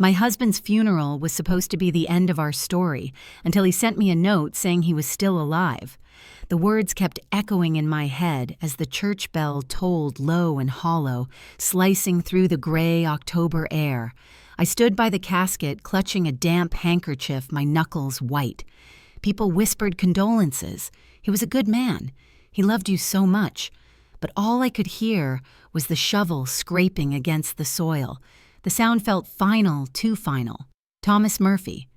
My husband's funeral was supposed to be the end of our story until he sent me a note saying he was still alive. The words kept echoing in my head as the church bell tolled low and hollow, slicing through the gray October air. I stood by the casket, clutching a damp handkerchief, my knuckles white. People whispered condolences. He was a good man. He loved you so much. But all I could hear was the shovel scraping against the soil. The sound felt final, too final. Thomas Murphy,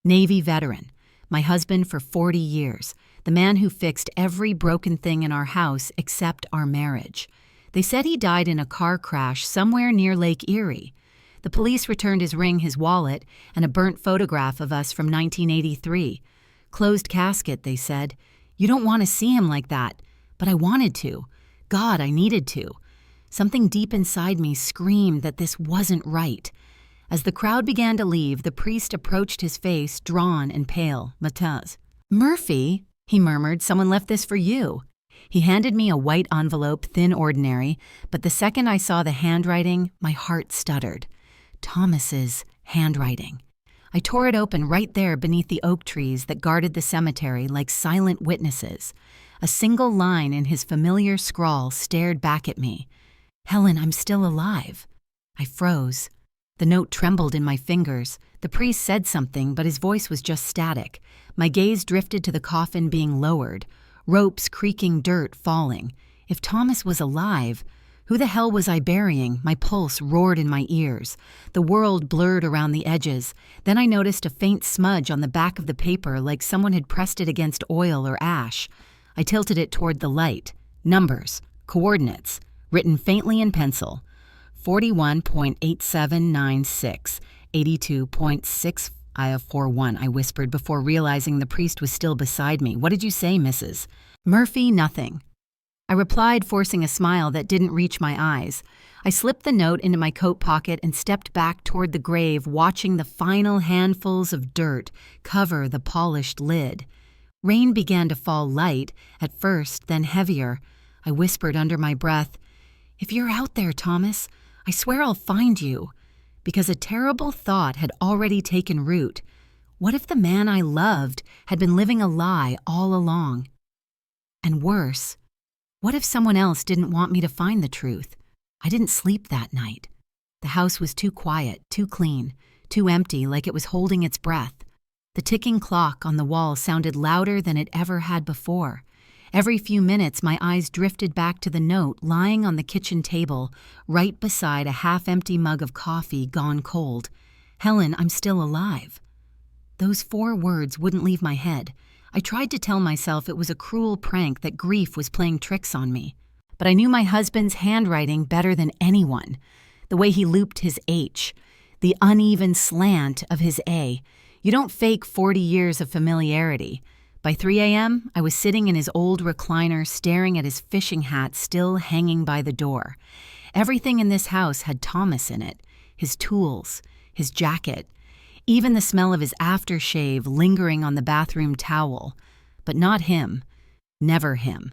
Navy veteran, my husband for 40 years, the man who fixed every broken thing in our house except our marriage. They said he died in a car crash somewhere near Lake Erie. The police returned his ring, his wallet, and a burnt photograph of us from 1983. Closed casket, they said. You don't want to see him like that. But I wanted to. God, I needed to. Something deep inside me screamed that this wasn't right. As the crowd began to leave, the priest approached his face, drawn and pale. Mataz. Murphy, he murmured, someone left this for you. He handed me a white envelope, thin ordinary, but the second I saw the handwriting, my heart stuttered. Thomas's handwriting. I tore it open right there beneath the oak trees that guarded the cemetery like silent witnesses. A single line in his familiar scrawl stared back at me. Helen, I'm still alive. I froze. The note trembled in my fingers. The priest said something, but his voice was just static. My gaze drifted to the coffin being lowered, ropes creaking, dirt falling. If Thomas was alive, who the hell was I burying? My pulse roared in my ears. The world blurred around the edges. Then I noticed a faint smudge on the back of the paper like someone had pressed it against oil or ash. I tilted it toward the light. Numbers, coordinates, written faintly in pencil. 41.8796, 82.641, I whispered before realizing the priest was still beside me. What did you say, Mrs. Murphy? Nothing. I replied, forcing a smile that didn't reach my eyes. I slipped the note into my coat pocket and stepped back toward the grave, watching the final handfuls of dirt cover the polished lid. Rain began to fall light, at first, then heavier. I whispered under my breath, If you're out there, Thomas, I swear I'll find you. Because a terrible thought had already taken root. What if the man I loved had been living a lie all along? And worse, what if someone else didn't want me to find the truth? I didn't sleep that night. The house was too quiet, too clean, too empty, like it was holding its breath. The ticking clock on the wall sounded louder than it ever had before. Every few minutes, my eyes drifted back to the note lying on the kitchen table, right beside a half-empty mug of coffee gone cold. Helen, I'm still alive. Those 4 words wouldn't leave my head. I tried to tell myself it was a cruel prank, that grief was playing tricks on me. But I knew my husband's handwriting better than anyone. The way he looped his H, the uneven slant of his A. You don't fake 40 years of familiarity. By 3 a.m., I was sitting in his old recliner staring at his fishing hat still hanging by the door. Everything in this house had Thomas in it. His tools, his jacket, even the smell of his aftershave lingering on the bathroom towel. But not him. Never him.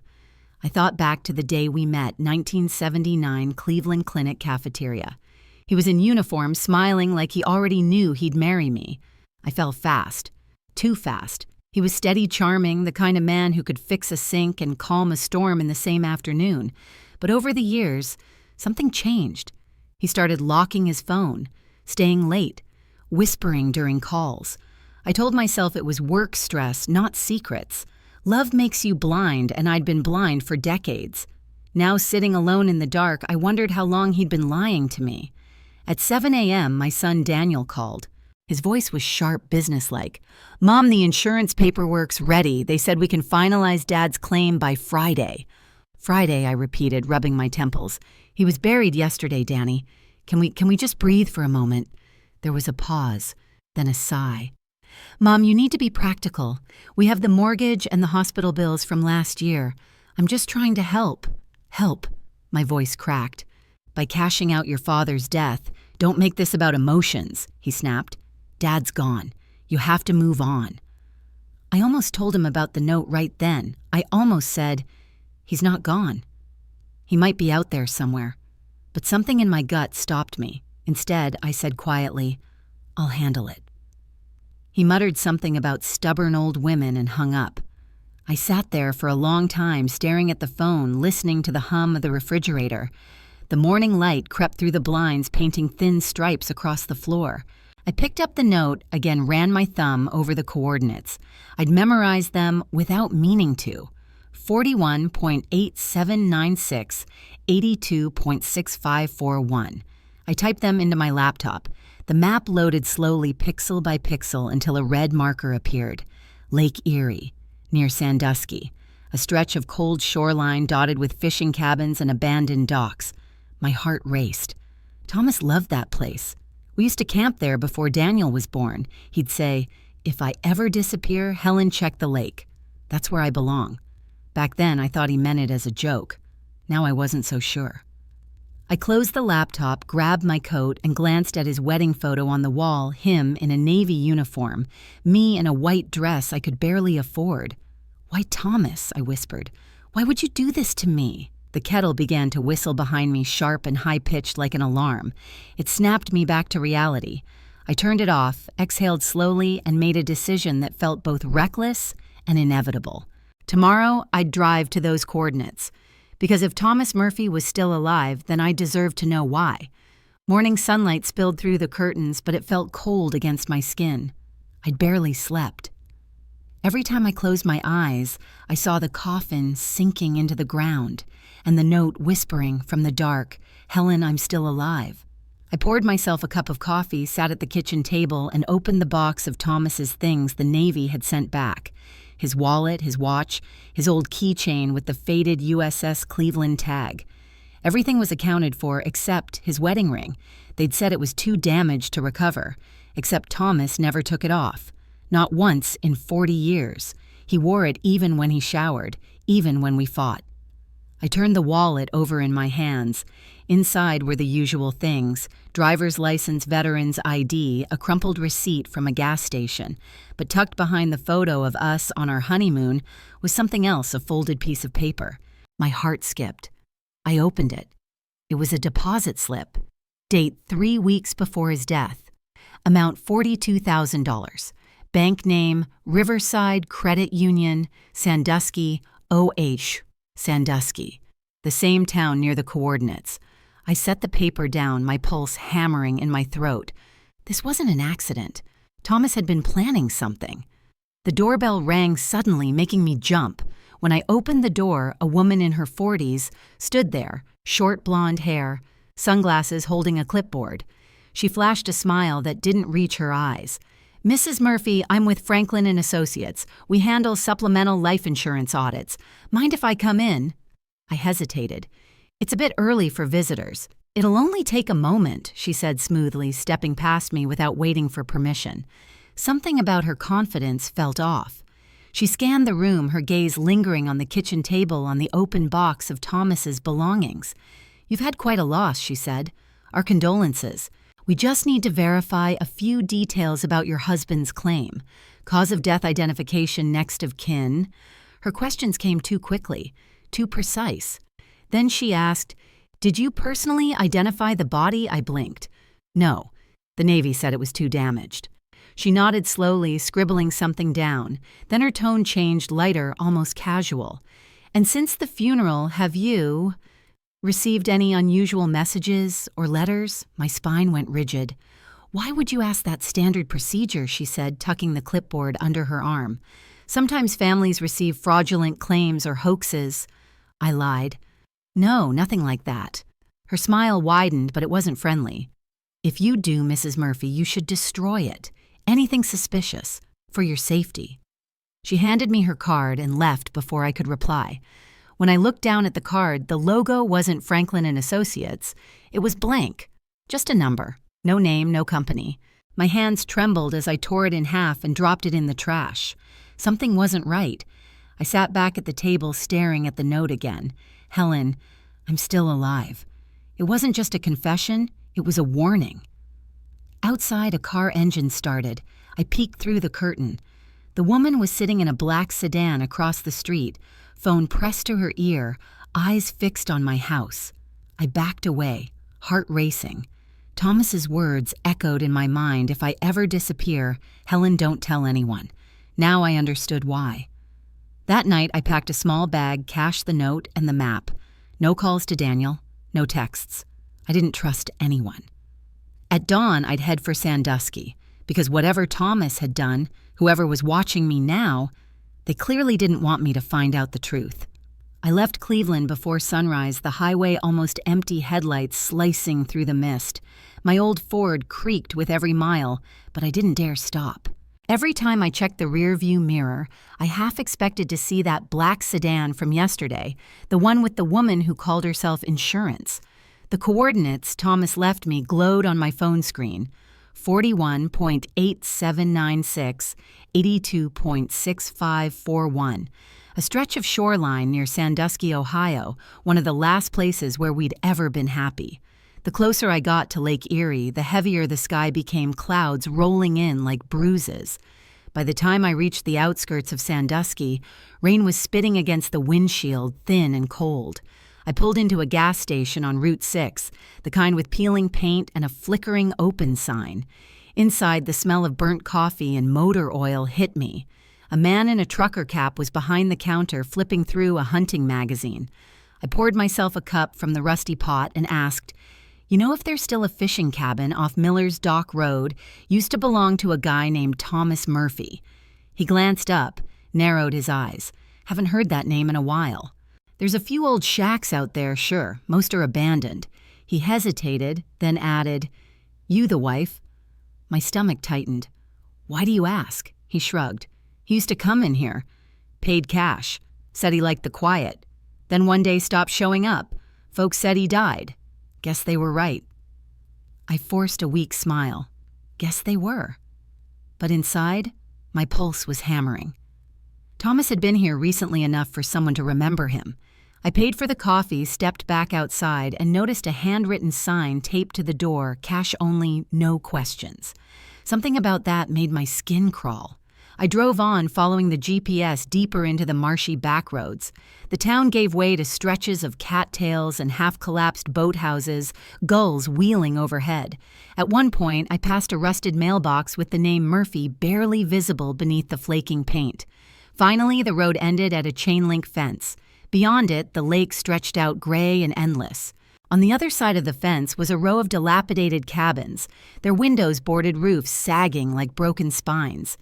I thought back to the day we met, 1979 Cleveland Clinic cafeteria. He was in uniform, smiling like he already knew he'd marry me. I fell fast. Too fast. He was steady, charming, the kind of man who could fix a sink and calm a storm in the same afternoon. But over the years, something changed. He started locking his phone, staying late, whispering during calls. I told myself it was work stress, not secrets. Love makes you blind, and I'd been blind for decades. Now, sitting alone in the dark, I wondered how long he'd been lying to me. At 7 a.m., my son Daniel called. His voice was sharp, businesslike. Mom, the insurance paperwork's ready. They said we can finalize Dad's claim by Friday. Friday, I repeated, rubbing my temples. He was buried yesterday, Danny. Can we just breathe for a moment? There was a pause, then a sigh. Mom, you need to be practical. We have the mortgage and the hospital bills from last year. I'm just trying to help. Help, my voice cracked. By cashing out your father's death. Don't make this about emotions, he snapped. Dad's gone. You have to move on. I almost told him about the note right then. I almost said, he's not gone. He might be out there somewhere. But something in my gut stopped me. Instead, I said quietly, I'll handle it." He muttered something about stubborn old women and hung up. I sat there for a long time staring at the phone, listening to the hum of the refrigerator. The morning light crept through the blinds, painting thin stripes across the floor. I picked up the note, again ran my thumb over the coordinates. I'd memorized them without meaning to. 41.8796, 82.6541. I typed them into my laptop. The map loaded slowly pixel by pixel until a red marker appeared. Lake Erie, near Sandusky, a stretch of cold shoreline dotted with fishing cabins and abandoned docks. My heart raced. Thomas loved that place. We used to camp there before Daniel was born. He'd say, "If I ever disappear, Helen, check the lake. That's where I belong." Back then, I thought he meant it as a joke. Now I wasn't so sure. I closed the laptop, grabbed my coat, and glanced at his wedding photo on the wall, him in a navy uniform, me in a white dress I could barely afford. "Why, Thomas," I whispered, "why would you do this to me?" The kettle began to whistle behind me, sharp and high-pitched like an alarm. It snapped me back to reality. I turned it off, exhaled slowly, and made a decision that felt both reckless and inevitable. Tomorrow, I'd drive to those coordinates. Because if Thomas Murphy was still alive, then I deserved to know why. Morning sunlight spilled through the curtains, but it felt cold against my skin. I'd barely slept. Every time I closed my eyes, I saw the coffin sinking into the ground, and the note whispering from the dark, "Helen, I'm still alive." I poured myself a cup of coffee, sat at the kitchen table, and opened the box of Thomas's things the Navy had sent back. His wallet, his watch, his old keychain with the faded USS Cleveland tag. Everything was accounted for except his wedding ring. They'd said it was too damaged to recover, except Thomas never took it off. Not once in 40 years. He wore it even when he showered, even when we fought. I turned the wallet over in my hands. Inside were the usual things: driver's license, veteran's ID, a crumpled receipt from a gas station. But tucked behind the photo of us on our honeymoon was something else, a folded piece of paper. My heart skipped. I opened it. It was a deposit slip. Date 3 weeks before his death. Amount $42,000. Bank name, Riverside Credit Union, Sandusky, OH, Sandusky. The same town near the coordinates. I set the paper down, my pulse hammering in my throat. This wasn't an accident. Thomas had been planning something. The doorbell rang suddenly, making me jump. When I opened the door, a woman in her 40s stood there, short blonde hair, sunglasses, holding a clipboard. She flashed a smile that didn't reach her eyes. "Mrs. Murphy, I'm with Franklin and Associates. We handle supplemental life insurance audits. Mind if I come in?" I hesitated. "It's a bit early for visitors. It'll only take a moment," she said smoothly, stepping past me without waiting for permission. Something about her confidence felt off. She scanned the room, her gaze lingering on the kitchen table on the open box of Thomas's belongings. "You've had quite a loss," she said. "Our condolences. We just need to verify a few details about your husband's claim. Cause of death identification, next of kin." Her questions came too quickly, too precise. Then she asked, "Did you personally identify the body?" I blinked. "No. The Navy said it was too damaged." She nodded slowly, scribbling something down. Then her tone changed, lighter, almost casual. "And since the funeral, have you received any unusual messages or letters?" My spine went rigid. "Why would you ask that? Standard procedure," she said, tucking the clipboard under her arm. "Sometimes families receive fraudulent claims or hoaxes." I lied. "No, nothing like that." Her smile widened, but it wasn't friendly. "If you do, Mrs. Murphy, you should destroy it. Anything suspicious, for your safety." She handed me her card and left before I could reply. When I looked down at the card, the logo wasn't Franklin and Associates. It was blank. Just a number. No name, no company. My hands trembled as I tore it in half and dropped it in the trash. Something wasn't right. I sat back at the table staring at the note again. "Helen, I'm still alive." It wasn't just a confession, it was a warning. Outside, a car engine started. I peeked through the curtain. The woman was sitting in a black sedan across the street, phone pressed to her ear, eyes fixed on my house. I backed away, heart racing. Thomas's words echoed in my mind, "If I ever disappear, Helen, don't tell anyone." Now I understood why. That night, I packed a small bag, cashed the note and the map. No calls to Daniel, no texts. I didn't trust anyone. At dawn, I'd head for Sandusky, because whatever Thomas had done, whoever was watching me now, they clearly didn't want me to find out the truth. I left Cleveland before sunrise, the highway almost empty, headlights slicing through the mist. My old Ford creaked with every mile, but I didn't dare stop. Every time I checked the rearview mirror, I half expected to see that black sedan from yesterday, the one with the woman who called herself Insurance. The coordinates Thomas left me glowed on my phone screen: 41.8796, 82.6541. A stretch of shoreline near Sandusky, Ohio, one of the last places where we'd ever been happy. The closer I got to Lake Erie, the heavier the sky became, clouds rolling in like bruises. By the time I reached the outskirts of Sandusky, rain was spitting against the windshield, thin and cold. I pulled into a gas station on Route 6, the kind with peeling paint and a flickering open sign. Inside, the smell of burnt coffee and motor oil hit me. A man in a trucker cap was behind the counter flipping through a hunting magazine. I poured myself a cup from the rusty pot and asked, "You know if there's still a fishing cabin off Miller's Dock Road, used to belong to a guy named Thomas Murphy?" He glanced up, narrowed his eyes. "Haven't heard that name in a while." "There's a few old shacks out there, sure. Most are abandoned." He hesitated, then added, "You the wife?" My stomach tightened. "Why do you ask?" He shrugged. "He used to come in here. Paid cash. Said he liked the quiet. Then one day stopped showing up. Folks said he died. Guess they were right." I forced a weak smile. Guess they were. But inside, my pulse was hammering. Thomas had been here recently enough for someone to remember him. I paid for the coffee, stepped back outside, and noticed a handwritten sign taped to the door, "Cash only, no questions." Something about that made my skin crawl. I drove on, following the GPS deeper into the marshy backroads. The town gave way to stretches of cattails and half-collapsed boathouses, gulls wheeling overhead. At one point, I passed a rusted mailbox with the name Murphy barely visible beneath the flaking paint. Finally, the road ended at a chain-link fence. Beyond it, the lake stretched out gray and endless. On the other side of the fence was a row of dilapidated cabins, their windows boarded roofs sagging like broken spines.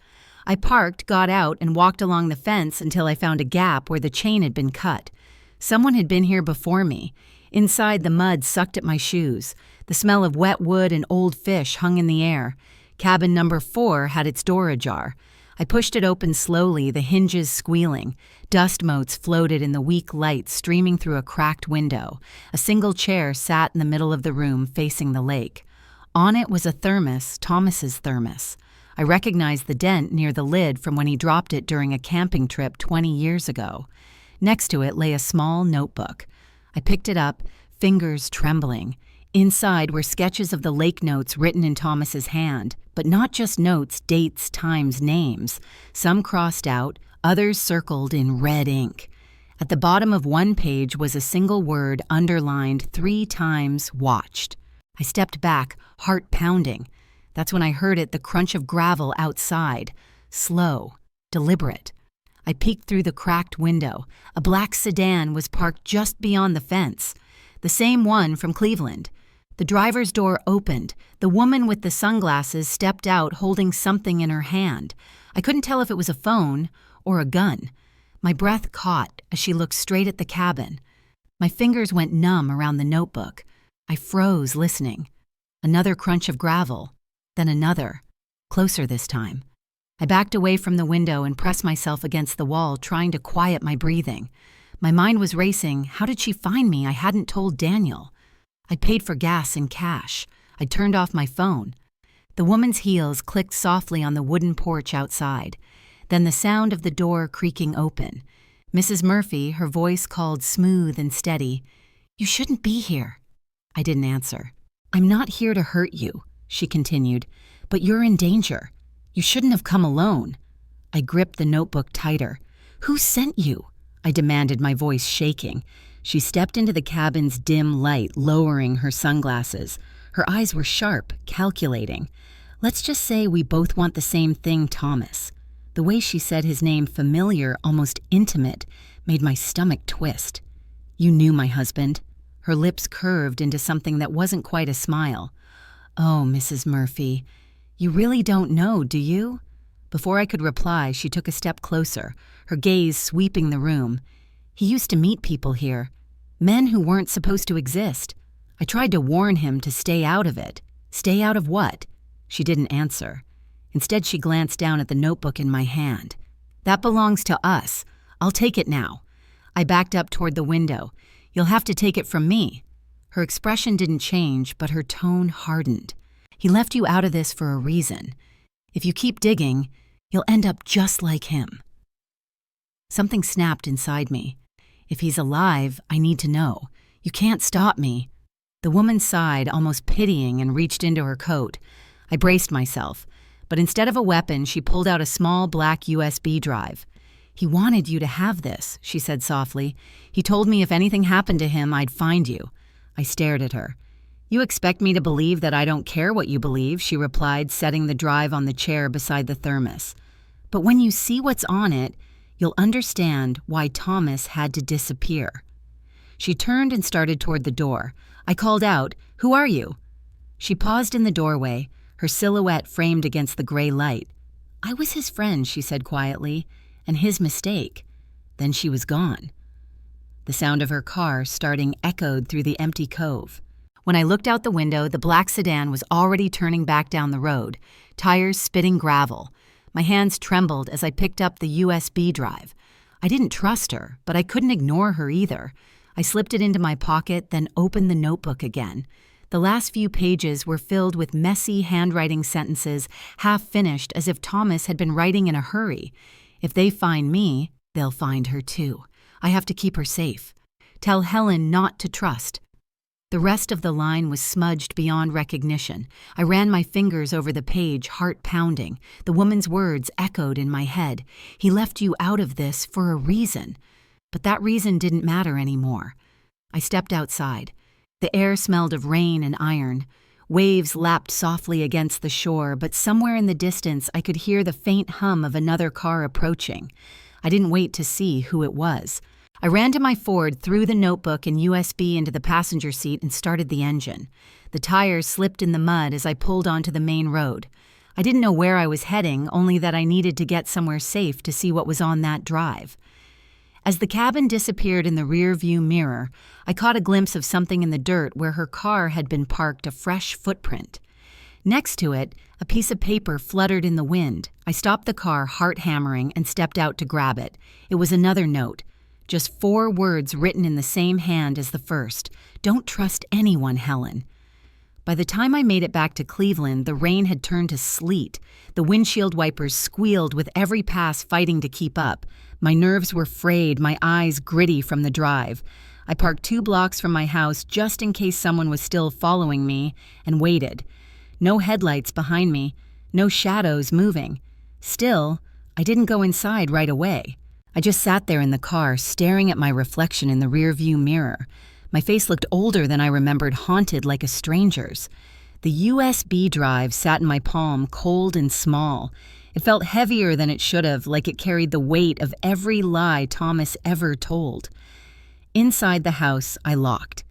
I parked, got out, and walked along the fence until I found a gap where the chain had been cut. Someone had been here before me. Inside, the mud sucked at my shoes. The smell of wet wood and old fish hung in the air. Cabin number 4 had its door ajar. I pushed it open slowly, the hinges squealing. Dust motes floated in the weak light streaming through a cracked window. A single chair sat in the middle of the room, facing the lake. On it was a thermos, Thomas's thermos. I recognized the dent near the lid from when he dropped it during a camping trip 20 years ago. Next to it lay a small notebook. I picked it up, fingers trembling. Inside were sketches of the lake notes written in Thomas's hand, but not just notes, dates, times, names. Some crossed out, others circled in red ink. At the bottom of one page was a single word underlined 3 times, "watched." I stepped back, heart pounding. That's when I heard it, the crunch of gravel outside. Slow, deliberate. I peeked through the cracked window. A black sedan was parked just beyond the fence. The same one from Cleveland. The driver's door opened. The woman with the sunglasses stepped out holding something in her hand. I couldn't tell if it was a phone or a gun. My breath caught as she looked straight at the cabin. My fingers went numb around the notebook. I froze, listening. Another crunch of gravel. Then another, closer this time. I backed away from the window and pressed myself against the wall, trying to quiet my breathing. My mind was racing. How did she find me? I hadn't told Daniel. I'd paid for gas in cash. I'd turned off my phone. The woman's heels clicked softly on the wooden porch outside. Then the sound of the door creaking open. Mrs. Murphy, her voice called smooth and steady. "You shouldn't be here." I didn't answer. "I'm not here to hurt you," she continued, "but you're in danger. You shouldn't have come alone." I gripped the notebook tighter. "Who sent you?" I demanded, my voice shaking. She stepped into the cabin's dim light, lowering her sunglasses. Her eyes were sharp, calculating. Let's just say we both want the same thing, Thomas. The way she said his name, familiar, almost intimate, made my stomach twist. You knew my husband. Her lips curved into something that wasn't quite a smile. Oh, Mrs. Murphy, you really don't know, do you? Before I could reply, she took a step closer, her gaze sweeping the room. He used to meet people here, men who weren't supposed to exist. I tried to warn him to stay out of it. Stay out of what? She didn't answer. Instead, she glanced down at the notebook in my hand. That belongs to us. I'll take it now. I backed up toward the window. You'll have to take it from me. Her expression didn't change, but her tone hardened. He left you out of this for a reason. If you keep digging, you'll end up just like him. Something snapped inside me. If he's alive, I need to know. You can't stop me. The woman sighed, almost pitying, and reached into her coat. I braced myself, but instead of a weapon, she pulled out a small black USB drive. He wanted you to have this, she said softly. He told me if anything happened to him, I'd find you. I stared at her. You expect me to believe that I don't care what you believe, she replied, setting the drive on the chair beside the thermos. But when you see what's on it, you'll understand why Thomas had to disappear. She turned and started toward the door. I called out, "Who are you?" She paused in the doorway, her silhouette framed against the gray light. I was his friend, she said quietly, and his mistake. Then she was gone. The sound of her car starting echoed through the empty cove. When I looked out the window, the black sedan was already turning back down the road, tires spitting gravel. My hands trembled as I picked up the USB drive. I didn't trust her, but I couldn't ignore her either. I slipped it into my pocket, then opened the notebook again. The last few pages were filled with messy handwriting sentences, half-finished as if Thomas had been writing in a hurry. If they find me, they'll find her too. I have to keep her safe. Tell Helen not to trust. The rest of the line was smudged beyond recognition. I ran my fingers over the page, heart pounding. The woman's words echoed in my head. He left you out of this for a reason. But that reason didn't matter anymore. I stepped outside. The air smelled of rain and iron. Waves lapped softly against the shore, but somewhere in the distance I could hear the faint hum of another car approaching. I didn't wait to see who it was. I ran to my Ford, threw the notebook and USB into the passenger seat, and started the engine. The tires slipped in the mud as I pulled onto the main road. I didn't know where I was heading, only that I needed to get somewhere safe to see what was on that drive. As the cabin disappeared in the rear-view mirror, I caught a glimpse of something in the dirt where her car had been parked, a fresh footprint. Next to it, a piece of paper fluttered in the wind. I stopped the car, heart hammering, and stepped out to grab it. It was another note. Just 4 words written in the same hand as the first. Don't trust anyone, Helen. By the time I made it back to Cleveland, the rain had turned to sleet. The windshield wipers squealed with every pass fighting to keep up. My nerves were frayed, my eyes gritty from the drive. I parked 2 blocks from my house just in case someone was still following me, and waited. No headlights behind me, no shadows moving. Still, I didn't go inside right away. I just sat there in the car, staring at my reflection in the rearview mirror. My face looked older than I remembered, haunted like a stranger's. The USB drive sat in my palm, cold and small. It felt heavier than it should have, like it carried the weight of every lie Thomas ever told. Inside the house, I locked.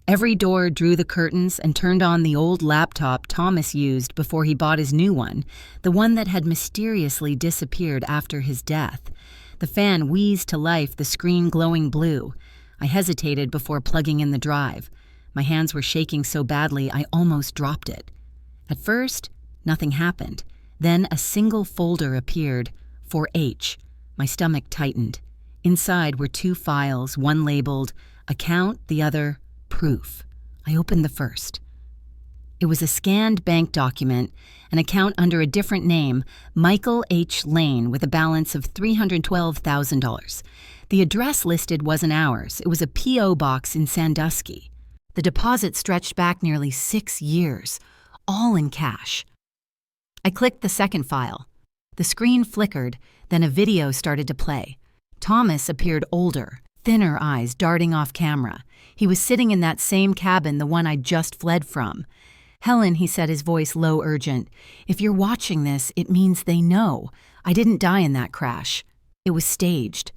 Every door drew the curtains and turned on the old laptop Thomas used before he bought his new one, the one that had mysteriously disappeared after his death. The fan wheezed to life, the screen glowing blue. I hesitated before plugging in the drive. My hands were shaking so badly I almost dropped it. At first, nothing happened. Then a single folder appeared, for H. My stomach tightened. Inside were 2 files, one labeled Account, the other Proof. I opened the first. It was a scanned bank document, an account under a different name, Michael H. Lane, with a balance of $312,000. The address listed wasn't ours. It was a P.O. box in Sandusky. The deposit stretched back nearly 6 years, all in cash. I clicked the second file. The screen flickered, then a video started to play. Thomas appeared older, thinner eyes darting off camera. He was sitting in that same cabin, the one I'd just fled from. Helen, he said, his voice low urgent, if you're watching this, it means they know. I didn't die in that crash. It was staged.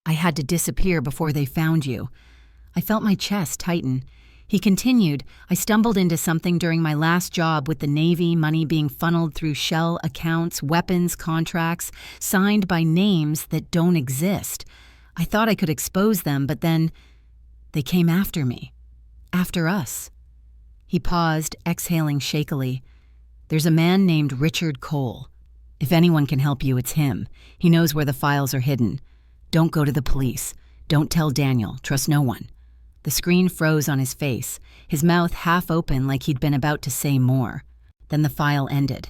I had to disappear before they found you. I felt my chest tighten. He continued, I stumbled into something during my last job with the Navy, money being funneled through shell accounts, weapons contracts, signed by names that don't exist. I thought I could expose them, but then they came after me. After us. He paused, exhaling shakily. There's a man named Richard Cole. If anyone can help you, it's him. He knows where the files are hidden. Don't go to the police. Don't tell Daniel. Trust no one. The screen froze on his face, his mouth half open like he'd been about to say more. Then the file ended.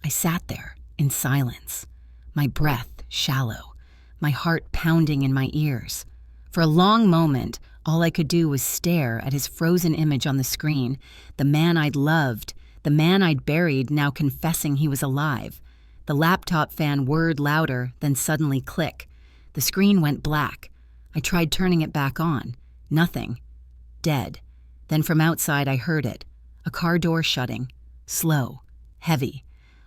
I sat there, in silence, my breath shallow, my heart pounding in my ears. For a long moment, all I could do was stare at his frozen image on the screen, the man I'd loved, the man I'd buried now confessing he was alive. The laptop fan whirred louder, then suddenly click. The screen went black. I tried turning it back on. Nothing. Dead. Then from outside I heard it. A car door shutting. Slow. Heavy.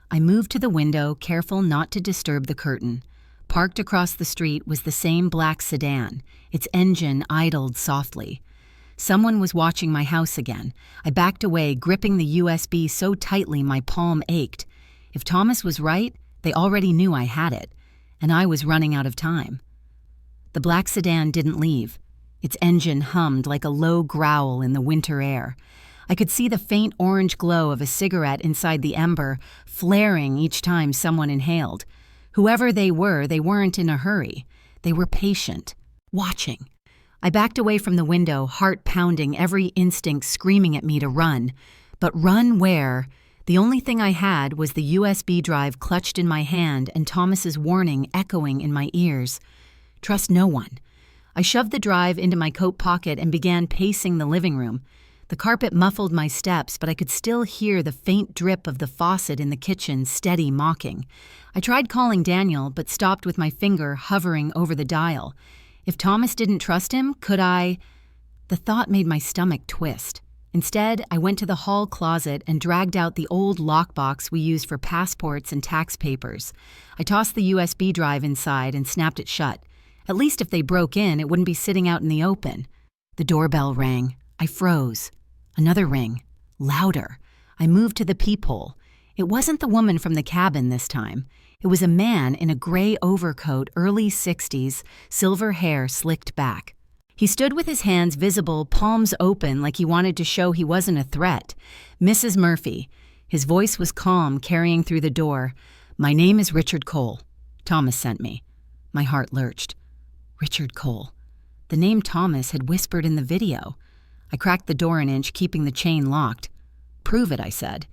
I moved to the window, careful not to disturb the curtain. Parked across the street was the same black sedan. Its engine idled softly. Someone was watching my house again. I backed away, gripping the USB so tightly my palm ached. If Thomas was right, they already knew I had it, and I was running out of time. The black sedan didn't leave. Its engine hummed like a low growl in the winter air. I could see the faint orange glow of a cigarette inside the ember, flaring each time someone inhaled. Whoever they weren't in a hurry. They were patient, watching. I backed away from the window, heart pounding, every instinct screaming at me to run. But run where? The only thing I had was the USB drive clutched in my hand and Thomas's warning echoing in my ears. Trust no one. I shoved the drive into my coat pocket and began pacing the living room. The carpet muffled my steps, but I could still hear the faint drip of the faucet in the kitchen, steady mocking. I tried calling Daniel, but stopped with my finger hovering over the dial. If Thomas didn't trust him, could I? The thought made my stomach twist. Instead, I went to the hall closet and dragged out the old lockbox we used for passports and tax papers. I tossed the USB drive inside and snapped it shut. At least if they broke in, it wouldn't be sitting out in the open. The doorbell rang. I froze. Another ring. Louder. I moved to the peephole. It wasn't the woman from the cabin this time. It was a man in a gray overcoat, early 60s, silver hair slicked back. He stood with his hands visible, palms open like he wanted to show he wasn't a threat. Mrs. Murphy. His voice was calm, carrying through the door. My name is Richard Cole. Thomas sent me. My heart lurched. Richard Cole. The name Thomas had whispered in the video. I cracked the door an inch, keeping the chain locked. Prove it, I said.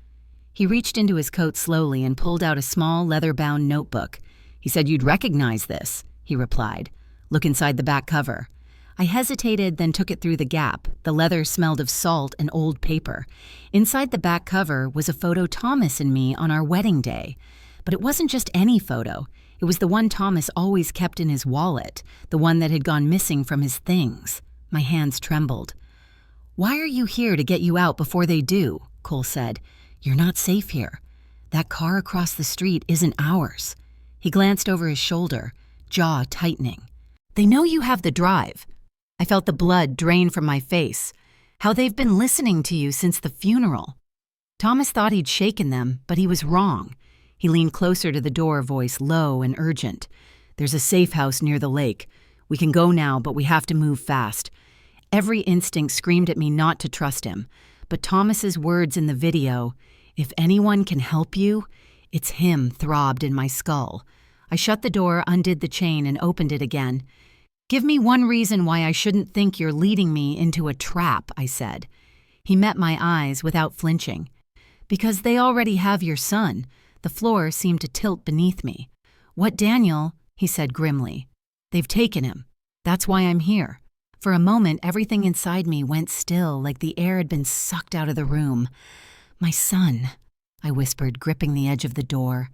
He reached into his coat slowly and pulled out a small, leather-bound notebook. He said, "You'd recognize this," he replied. "Look inside the back cover." I hesitated, then took it through the gap. The leather smelled of salt and old paper. Inside the back cover was a photo Thomas and me on our wedding day. But it wasn't just any photo. It was the one Thomas always kept in his wallet, the one that had gone missing from his things. My hands trembled. "Why are you here to get you out before they do?" Cole said. "You're not safe here. That car across the street isn't ours." He glanced over his shoulder, jaw tightening. "They know you have the drive." I felt the blood drain from my face. "How they've been listening to you since the funeral." Thomas thought he'd shaken them, but he was wrong. He leaned closer to the door, voice low and urgent. "There's a safe house near the lake. We can go now, but we have to move fast." Every instinct screamed at me not to trust him. But Thomas's words in the video, "If anyone can help you," it's him, throbbed in my skull. I shut the door, undid the chain, and opened it again. "Give me one reason why I shouldn't think you're leading me into a trap," I said. He met my eyes without flinching. "Because they already have your son." The floor seemed to tilt beneath me. "What Daniel?" he said grimly. "They've taken him. That's why I'm here." For a moment, everything inside me went still, like the air had been sucked out of the room. "My son," I whispered, gripping the edge of the door.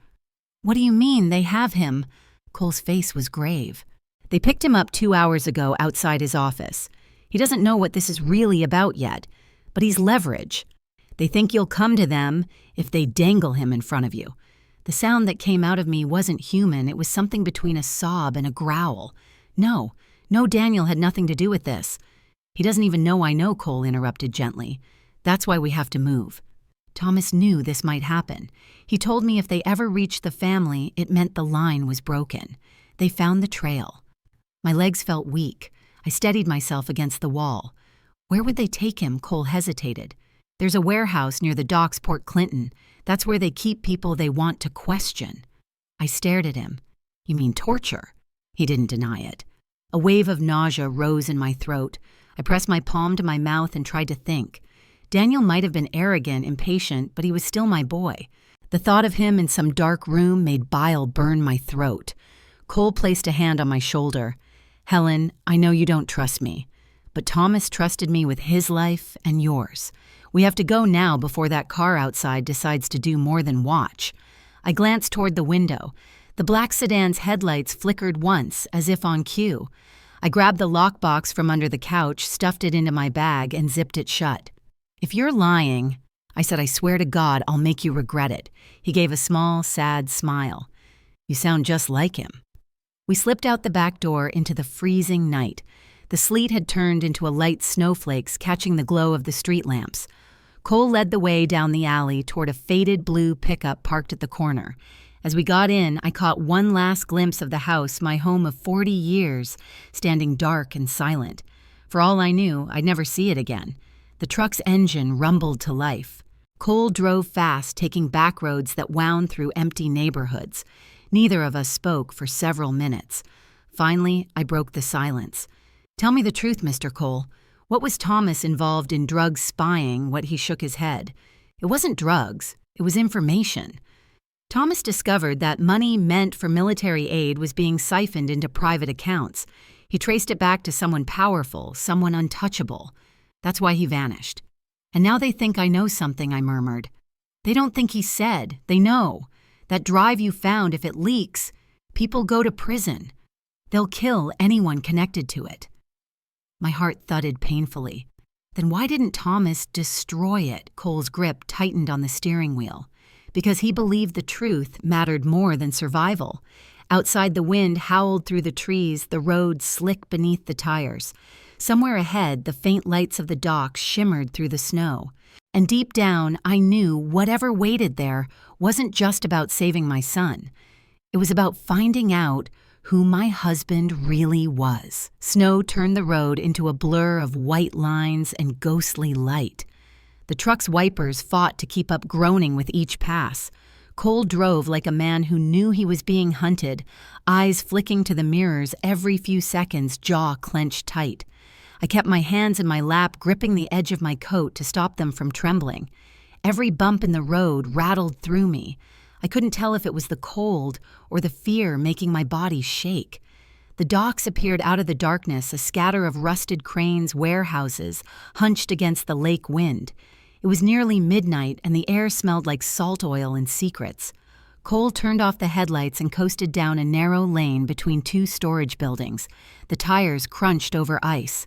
"What do you mean, they have him?" Cole's face was grave. "They picked him up 2 hours ago outside his office. He doesn't know what this is really about yet, but he's leverage. They think you'll come to them if they dangle him in front of you. The sound that came out of me wasn't human. It was something between a sob and a growl. No, Daniel had nothing to do with this. He doesn't even know I know, Cole interrupted gently. That's why we have to move. Thomas knew this might happen. He told me if they ever reached the family, it meant the line was broken. They found the trail. My legs felt weak. I steadied myself against the wall. Where would they take him? Cole hesitated. There's a warehouse near the docks, Port Clinton. That's where they keep people they want to question. I stared at him. You mean torture? He didn't deny it. A wave of nausea rose in my throat. I pressed my palm to my mouth and tried to think. Daniel might have been arrogant, impatient, but he was still my boy. The thought of him in some dark room made bile burn my throat. Cole placed a hand on my shoulder. Helen, I know you don't trust me, but Thomas trusted me with his life and yours. We have to go now before that car outside decides to do more than watch. I glanced toward the window. The black sedan's headlights flickered once, as if on cue. I grabbed the lockbox from under the couch, stuffed it into my bag, and zipped it shut. If you're lying, I said, I swear to God, I'll make you regret it. He gave a small, sad smile. You sound just like him. We slipped out the back door into the freezing night. The sleet had turned into a light snowflakes catching the glow of the street lamps. Cole led the way down the alley toward a faded blue pickup parked at the corner. As we got in, I caught one last glimpse of the house, my home of 40 years, standing dark and silent. For all I knew, I'd never see it again. The truck's engine rumbled to life. Cole drove fast, taking back roads that wound through empty neighborhoods. Neither of us spoke for several minutes. Finally, I broke the silence. Tell me the truth, Mr. Cole. What was Thomas involved in drug spying? What he shook his head. It wasn't drugs. It was information. Thomas discovered that money meant for military aid was being siphoned into private accounts. He traced it back to someone powerful, someone untouchable. That's why he vanished. And now they think I know something, I murmured. They don't think he said. They know. That drive you found, if it leaks, people go to prison. They'll kill anyone connected to it. My heart thudded painfully. Then why didn't Thomas destroy it? Cole's grip tightened on the steering wheel. Because he believed the truth mattered more than survival. Outside, the wind howled through the trees, the road slick beneath the tires. Somewhere ahead, the faint lights of the docks shimmered through the snow. And deep down, I knew whatever waited there wasn't just about saving my son. It was about finding out who my husband really was. Snow turned the road into a blur of white lines and ghostly light. The truck's wipers fought to keep up, groaning with each pass. Cole drove like a man who knew he was being hunted, eyes flicking to the mirrors every few seconds, jaw clenched tight. I kept my hands in my lap, gripping the edge of my coat to stop them from trembling. Every bump in the road rattled through me. I couldn't tell if it was the cold or the fear making my body shake. The docks appeared out of the darkness, a scatter of rusted cranes, warehouses, hunched against the lake wind. It was nearly midnight, and the air smelled like salt oil and secrets. Cole turned off the headlights and coasted down a narrow lane between two storage buildings. The tires crunched over ice.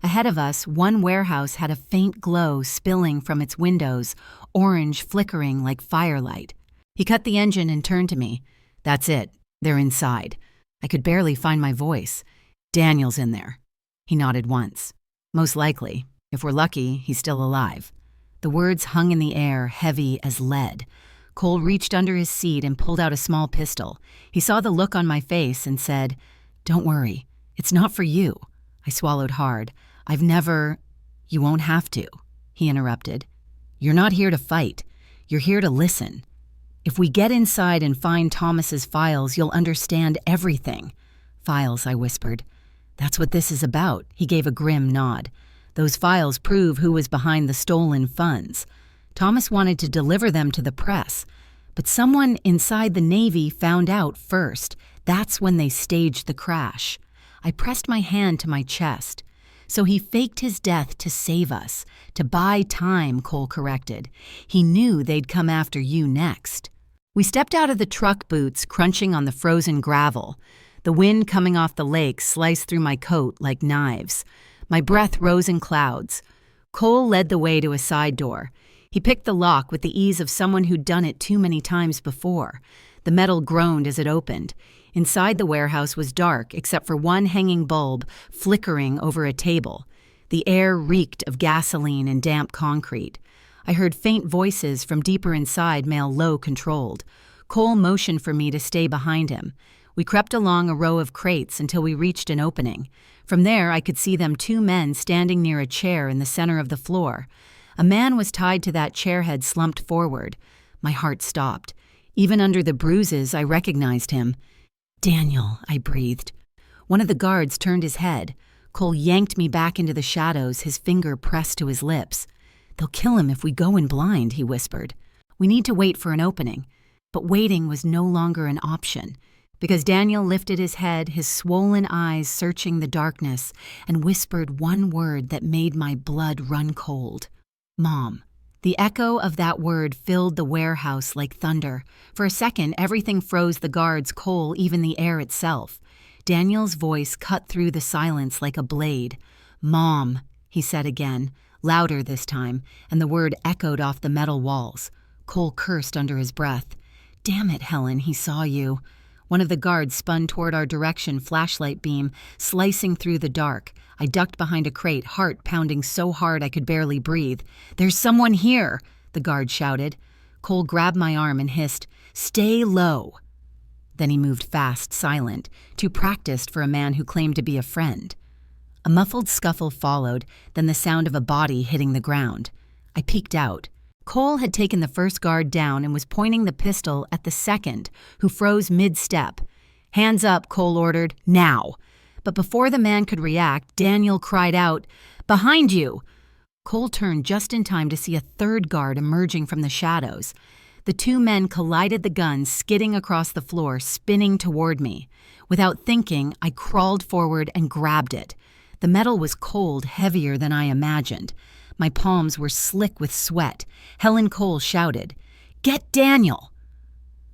Ahead of us, one warehouse had a faint glow spilling from its windows, orange flickering like firelight. He cut the engine and turned to me. That's it. They're inside. I could barely find my voice. Daniel's in there. He nodded once. Most likely. If we're lucky, he's still alive. The words hung in the air, heavy as lead. Cole reached under his seat and pulled out a small pistol. He saw the look on my face and said, "Don't worry. It's not for you." I swallowed hard. You won't have to, he interrupted. You're not here to fight. You're here to listen. If we get inside and find Thomas's files, you'll understand everything. Files, I whispered. That's what this is about, he gave a grim nod. Those files prove who was behind the stolen funds. Thomas wanted to deliver them to the press, but someone inside the Navy found out first. That's when they staged the crash. I pressed my hand to my chest. So he faked his death to save us, to buy time, Cole corrected. He knew they'd come after you next. We stepped out of the truck boots, crunching on the frozen gravel. The wind coming off the lake sliced through my coat like knives. My breath rose in clouds. Cole led the way to a side door. He picked the lock with the ease of someone who'd done it too many times before. The metal groaned as it opened. Inside the warehouse was dark except for one hanging bulb flickering over a table. The air reeked of gasoline and damp concrete. I heard faint voices from deeper inside mail low controlled. Cole motioned for me to stay behind him. We crept along a row of crates until we reached an opening. From there, I could see them 2 men standing near a chair in the center of the floor. A man was tied to that chair head slumped forward. My heart stopped. Even under the bruises, I recognized him. "Daniel," I breathed. One of the guards turned his head. Cole yanked me back into the shadows, his finger pressed to his lips. "They'll kill him if we go in blind," he whispered. "We need to wait for an opening." But waiting was no longer an option, because Daniel lifted his head, his swollen eyes searching the darkness, and whispered one word that made my blood run cold. "Mom." The echo of that word filled the warehouse like thunder. For a second, everything froze: the guards, Cole, even the air itself. Daniel's voice cut through the silence like a blade. "Mom," he said again, louder this time, and the word echoed off the metal walls. Cole cursed under his breath. "Damn it, Helen, he saw you." One of the guards spun toward our direction, flashlight beam slicing through the dark. I ducked behind a crate, heart pounding so hard I could barely breathe. "There's someone here," the guard shouted. Cole grabbed my arm and hissed, "Stay low." Then he moved fast, silent, too practiced for a man who claimed to be a friend. A muffled scuffle followed, then the sound of a body hitting the ground. I peeked out. Cole had taken the first guard down and was pointing the pistol at the second, who froze mid-step. "Hands up," Cole ordered, "now." But before the man could react, Daniel cried out, "Behind you!" Cole turned just in time to see a third guard emerging from the shadows. The 2 men collided, the guns skidding across the floor, spinning toward me. Without thinking, I crawled forward and grabbed it. The metal was cold, heavier than I imagined. My palms were slick with sweat. Helen Cole shouted, "Get Daniel!"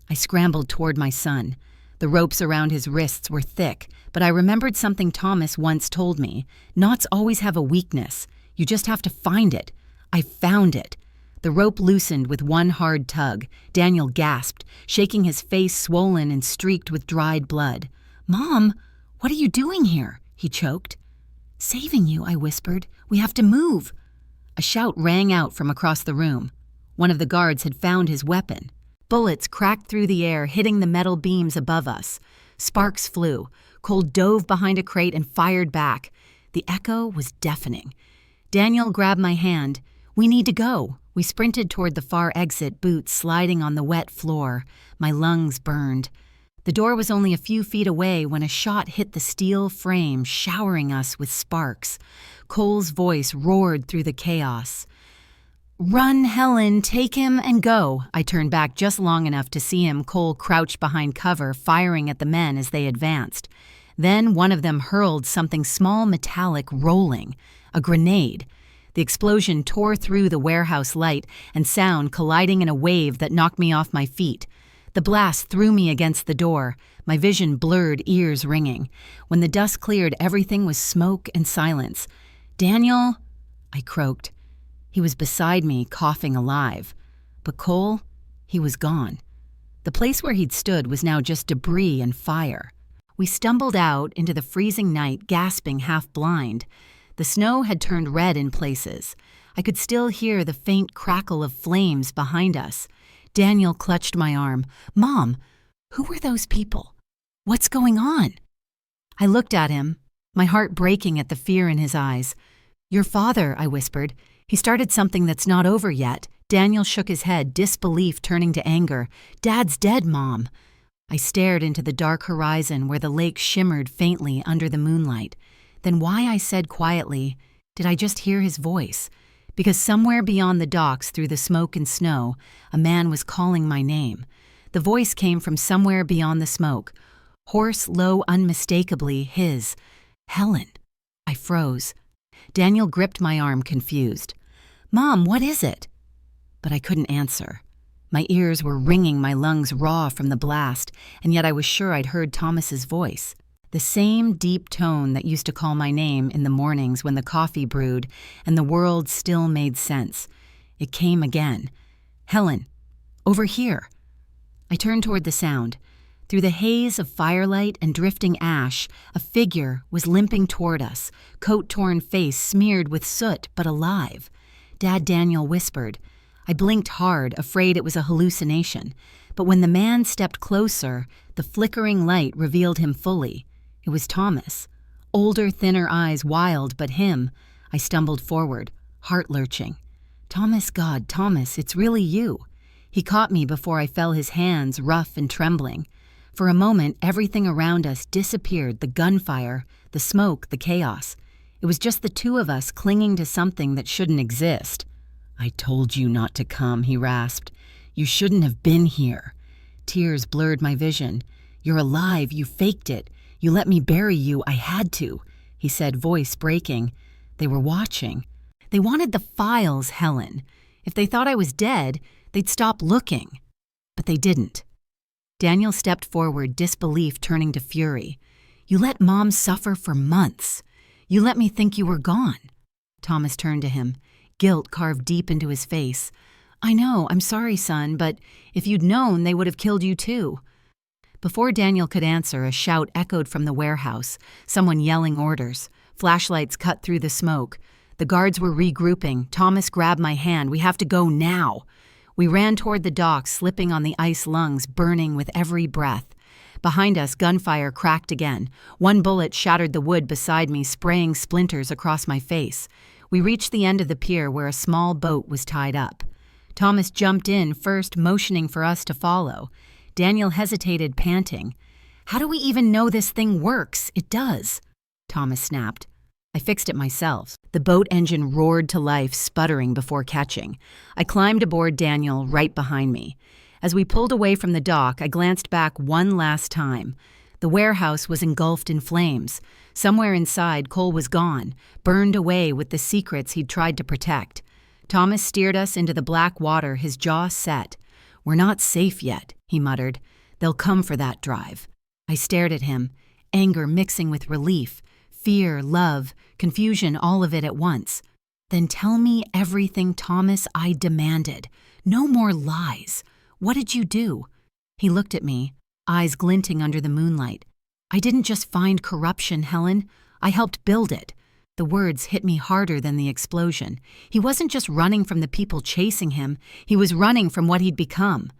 I scrambled toward my son. The ropes around his wrists were thick, but I remembered something Thomas once told me. Knots always have a weakness. You just have to find it. I found it. The rope loosened with one hard tug. Daniel gasped, shaking his face swollen and streaked with dried blood. "Mom, what are you doing here?" he choked. "Saving you," I whispered. "We have to move." A shout rang out from across the room. One of the guards had found his weapon. Bullets cracked through the air, hitting the metal beams above us. Sparks flew. Cole dove behind a crate and fired back. The echo was deafening. Daniel grabbed my hand. "We need to go." We sprinted toward the far exit, boots sliding on the wet floor. My lungs burned. The door was only a few feet away when a shot hit the steel frame, showering us with sparks. Cole's voice roared through the chaos. "Run, Helen, take him and go." I turned back just long enough to see him. Cole crouched behind cover, firing at the men as they advanced. Then one of them hurled something small, metallic, rolling. A grenade. The explosion tore through the warehouse light and sound, colliding in a wave that knocked me off my feet. The blast threw me against the door, my vision blurred, ears ringing. When the dust cleared, everything was smoke and silence. "Daniel," I croaked. He was beside me, coughing alive. But Cole, he was gone. The place where he'd stood was now just debris and fire. We stumbled out into the freezing night, gasping, half blind. The snow had turned red in places. I could still hear the faint crackle of flames behind us. Daniel clutched my arm. "Mom, who were those people? What's going on?" I looked at him, my heart breaking at the fear in his eyes. "Your father," I whispered. "He started something that's not over yet." Daniel shook his head, disbelief turning to anger. "Dad's dead, Mom." I stared into the dark horizon where the lake shimmered faintly under the moonlight. Then why I said quietly, did I just hear his voice? Because somewhere beyond the docks, through the smoke and snow, a man was calling my name. The voice came from somewhere beyond the smoke. Hoarse, low, unmistakably his. "Helen." I froze. Daniel gripped my arm, confused. "Mom, what is it?" But I couldn't answer. My ears were ringing, my lungs raw from the blast, and yet I was sure I'd heard Thomas's voice. The same deep tone that used to call my name in the mornings when the coffee brewed and the world still made sense. It came again. "Helen, over here." I turned toward the sound. Through the haze of firelight and drifting ash, a figure was limping toward us, coat-torn face smeared with soot but alive. Dad Daniel whispered. I blinked hard, afraid it was a hallucination. But when the man stepped closer, the flickering light revealed him fully. It was Thomas. Older, thinner eyes wild, but him. I stumbled forward, heart lurching. "Thomas, God, Thomas, it's really you." He caught me before I fell his hands, rough and trembling. For a moment, everything around us disappeared, the gunfire, the smoke, the chaos. It was just the two of us clinging to something that shouldn't exist. "I told you not to come," he rasped. "You shouldn't have been here." Tears blurred my vision. "You're alive, you faked it. You let me bury you, I had to," he said, voice breaking. They were watching. They wanted the files, Helen. If they thought I was dead, they'd stop looking. But they didn't. Daniel stepped forward, disbelief turning to fury. "You let Mom suffer for months. You let me think you were gone." Thomas turned to him, guilt carved deep into his face. "I know, I'm sorry, son, but if you'd known, they would have killed you too." Before Daniel could answer, a shout echoed from the warehouse, someone yelling orders. Flashlights cut through the smoke. The guards were regrouping. Thomas grabbed my hand. "We have to go now." We ran toward the dock, slipping on the ice lungs, burning with every breath. Behind us, gunfire cracked again. One bullet shattered the wood beside me, spraying splinters across my face. We reached the end of the pier where a small boat was tied up. Thomas jumped in first, motioning for us to follow. Daniel hesitated, panting. "How do we even know this thing works? It does," Thomas snapped. I fixed it myself. The boat engine roared to life, sputtering before catching. I climbed aboard Daniel, right behind me. As we pulled away from the dock, I glanced back one last time. The warehouse was engulfed in flames. Somewhere inside, Cole was gone, burned away with the secrets he'd tried to protect. Thomas steered us into the black water, his jaw set. "We're not safe yet," he muttered. "They'll come for that drive." I stared at him, anger mixing with relief. Fear, love, confusion, all of it at once. "Then tell me everything, Thomas," I demanded. "No more lies. What did you do?" He looked at me, eyes glinting under the moonlight. "I didn't just find corruption, Helen. I helped build it." The words hit me harder than the explosion. He wasn't just running from the people chasing him. He was running from what he'd become.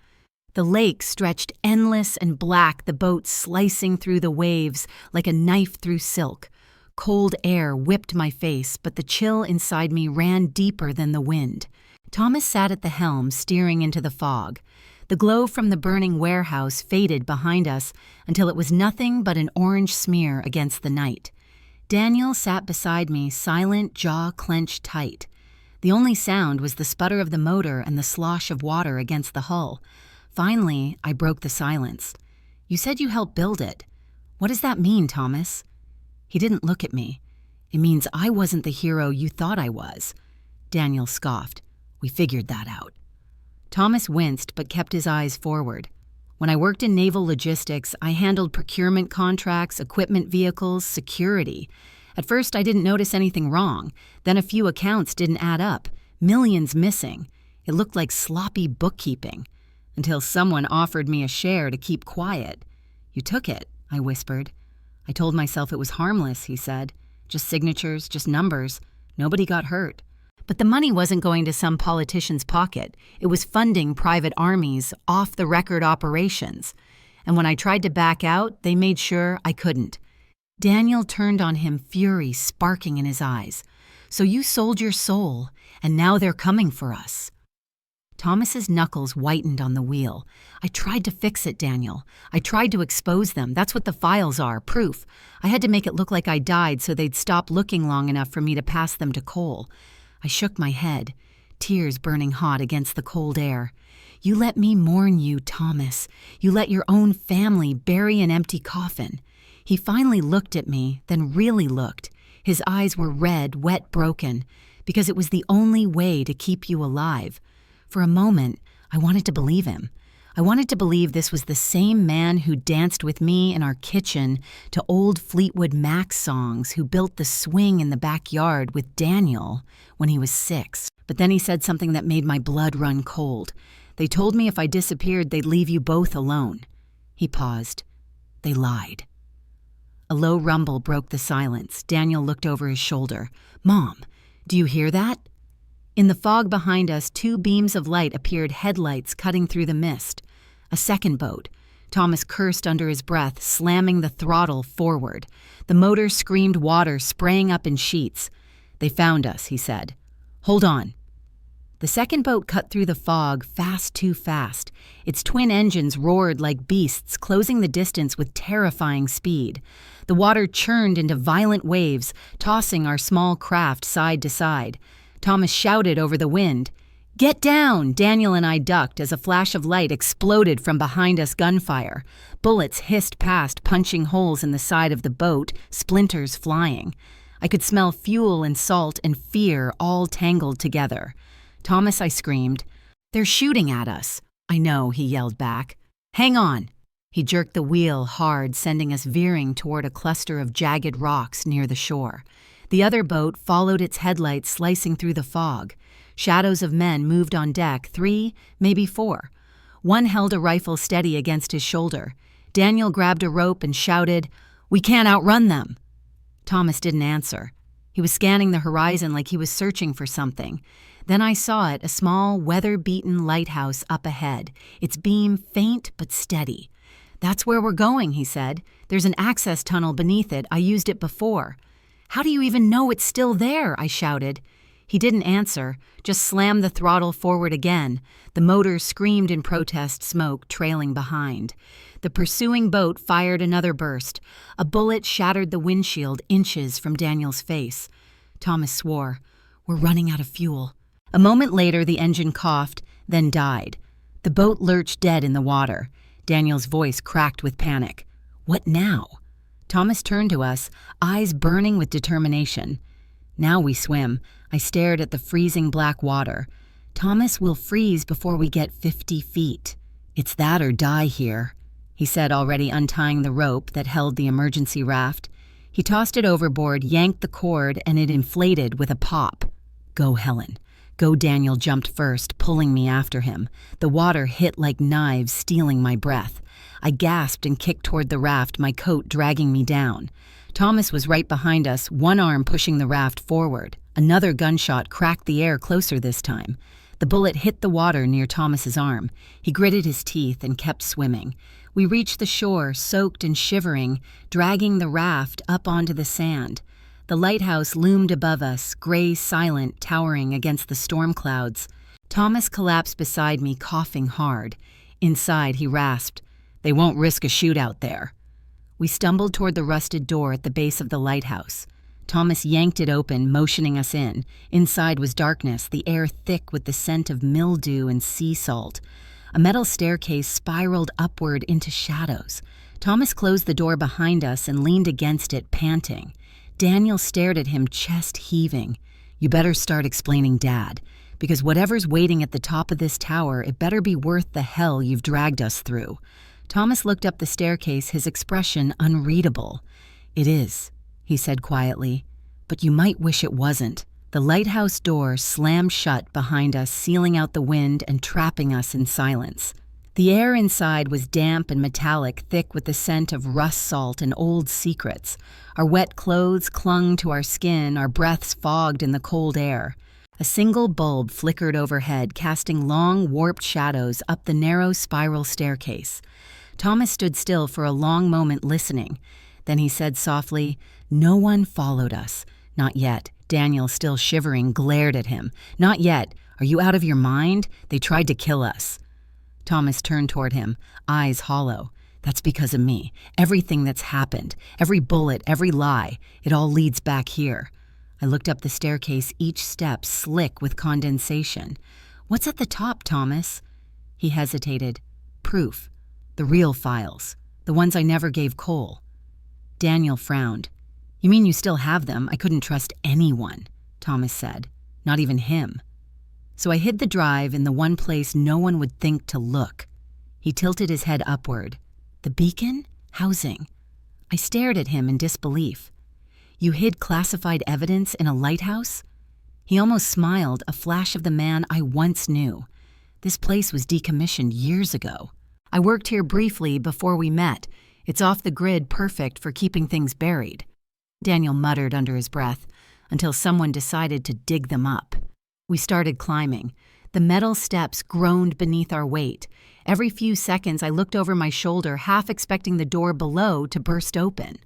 The lake stretched endless and black, the boat slicing through the waves like a knife through silk. Cold air whipped my face, but the chill inside me ran deeper than the wind. Thomas sat at the helm, steering into the fog. The glow from the burning warehouse faded behind us until it was nothing but an orange smear against the night. Daniel sat beside me, silent, jaw clenched tight. The only sound was the sputter of the motor and the slosh of water against the hull. Finally, I broke the silence. "You said you helped build it. What does that mean, Thomas?" He didn't look at me. "It means I wasn't the hero you thought I was." Daniel scoffed. "We figured that out." Thomas winced but kept his eyes forward. "When I worked in naval logistics, I handled procurement contracts, equipment vehicles, security. At first, I didn't notice anything wrong. Then a few accounts didn't add up. Millions missing. It looked like sloppy bookkeeping. Until someone offered me a share to keep quiet." "You took it," I whispered. "I told myself it was harmless," he said. "Just signatures, just numbers. Nobody got hurt." But the money wasn't going to some politician's pocket. It was funding private armies, off-the-record operations. And when I tried to back out, they made sure I couldn't. Daniel turned on him, fury sparking in his eyes. "So you sold your soul, and now they're coming for us." Thomas's knuckles whitened on the wheel. "I tried to fix it, Daniel. I tried to expose them. That's what the files are, proof. I had to make it look like I died so they'd stop looking long enough for me to pass them to Cole." I shook my head, tears burning hot against the cold air. "You let me mourn you, Thomas. You let your own family bury an empty coffin." He finally looked at me, then really looked. His eyes were red, wet, broken, because it was the only way to keep you alive. For a moment, I wanted to believe him. I wanted to believe this was the same man who danced with me in our kitchen to old Fleetwood Mac songs, who built the swing in the backyard with Daniel when he was 6. But then he said something that made my blood run cold. They told me if I disappeared, they'd leave you both alone. He paused. They lied. A low rumble broke the silence. Daniel looked over his shoulder. Mom, do you hear that? In the fog behind us, 2 beams of light appeared, headlights cutting through the mist. A second boat. Thomas cursed under his breath, slamming the throttle forward. The motor screamed water, spraying up in sheets. They found us, he said. Hold on. The second boat cut through the fog, fast, too fast. Its twin engines roared like beasts, closing the distance with terrifying speed. The water churned into violent waves, tossing our small craft side to side. Thomas shouted over the wind. Get down! Daniel and I ducked as a flash of light exploded from behind us. Gunfire. Bullets hissed past, punching holes in the side of the boat, splinters flying. I could smell fuel and salt and fear all tangled together. Thomas, I screamed. They're shooting at us. I know, he yelled back. Hang on. He jerked the wheel hard, sending us veering toward a cluster of jagged rocks near the shore. The other boat followed, its headlights slicing through the fog. Shadows of men moved on deck, 3, maybe 4. One held a rifle steady against his shoulder. Daniel grabbed a rope and shouted, We can't outrun them. Thomas didn't answer. He was scanning the horizon like he was searching for something. Then I saw it, a small, weather-beaten lighthouse up ahead, its beam faint but steady. That's where we're going, he said. There's an access tunnel beneath it. I used it before. How do you even know it's still there? I shouted. He didn't answer, just slammed the throttle forward again. The motor screamed in protest, smoke trailing behind. The pursuing boat fired another burst. A bullet shattered the windshield inches from Daniel's face. Thomas swore. We're running out of fuel. A moment later, the engine coughed, then died. The boat lurched dead in the water. Daniel's voice cracked with panic. What now? Thomas turned to us, eyes burning with determination. Now we swim. I stared at the freezing black water. Thomas will freeze before we get 50 feet. It's that or die here, he said, already untying the rope that held the emergency raft. He tossed it overboard, yanked the cord, and it inflated with a pop. Go, Helen. Go. Daniel jumped first, pulling me after him. The water hit like knives, stealing my breath. I gasped and kicked toward the raft, my coat dragging me down. Thomas was right behind us, one arm pushing the raft forward. Another gunshot cracked the air closer this time. The bullet hit the water near Thomas's arm. He gritted his teeth and kept swimming. We reached the shore, soaked and shivering, dragging the raft up onto the sand. The lighthouse loomed above us, gray, silent, towering against the storm clouds. Thomas collapsed beside me, coughing hard. Inside, he rasped, They won't risk a shootout there. We stumbled toward the rusted door at the base of the lighthouse. Thomas yanked it open, motioning us in. Inside was darkness, the air thick with the scent of mildew and sea salt. A metal staircase spiraled upward into shadows. Thomas closed the door behind us and leaned against it, panting. Daniel stared at him, chest heaving. You better start explaining, Dad, because whatever's waiting at the top of this tower, it better be worth the hell you've dragged us through. Thomas looked up the staircase, his expression unreadable. It is, he said quietly, but you might wish it wasn't. The lighthouse door slammed shut behind us, sealing out the wind and trapping us in silence. The air inside was damp and metallic, thick with the scent of rust salt and old secrets. Our wet clothes clung to our skin, our breaths fogged in the cold air. A single bulb flickered overhead, casting long, warped shadows up the narrow spiral staircase. Thomas stood still for a long moment, listening. Then he said softly, No one followed us. Not yet. Daniel, still shivering, glared at him. Not yet. Are you out of your mind? They tried to kill us. Thomas turned toward him, eyes hollow. That's because of me. Everything that's happened, every bullet, every lie, it all leads back here. I looked up the staircase, each step slick with condensation. What's at the top, Thomas? He hesitated. Proof. The real files. The ones I never gave Cole. Daniel frowned. You mean you still have them? I couldn't trust anyone, Thomas said. Not even him. So I hid the drive in the one place no one would think to look. He tilted his head upward. The beacon? Housing. I stared at him in disbelief. You hid classified evidence in a lighthouse? He almost smiled, a flash of the man I once knew. This place was decommissioned years ago. I worked here briefly before we met. It's off the grid, perfect for keeping things buried. Daniel muttered under his breath, until someone decided to dig them up. We started climbing. The metal steps groaned beneath our weight. Every few seconds I looked over my shoulder, half expecting the door below to burst open.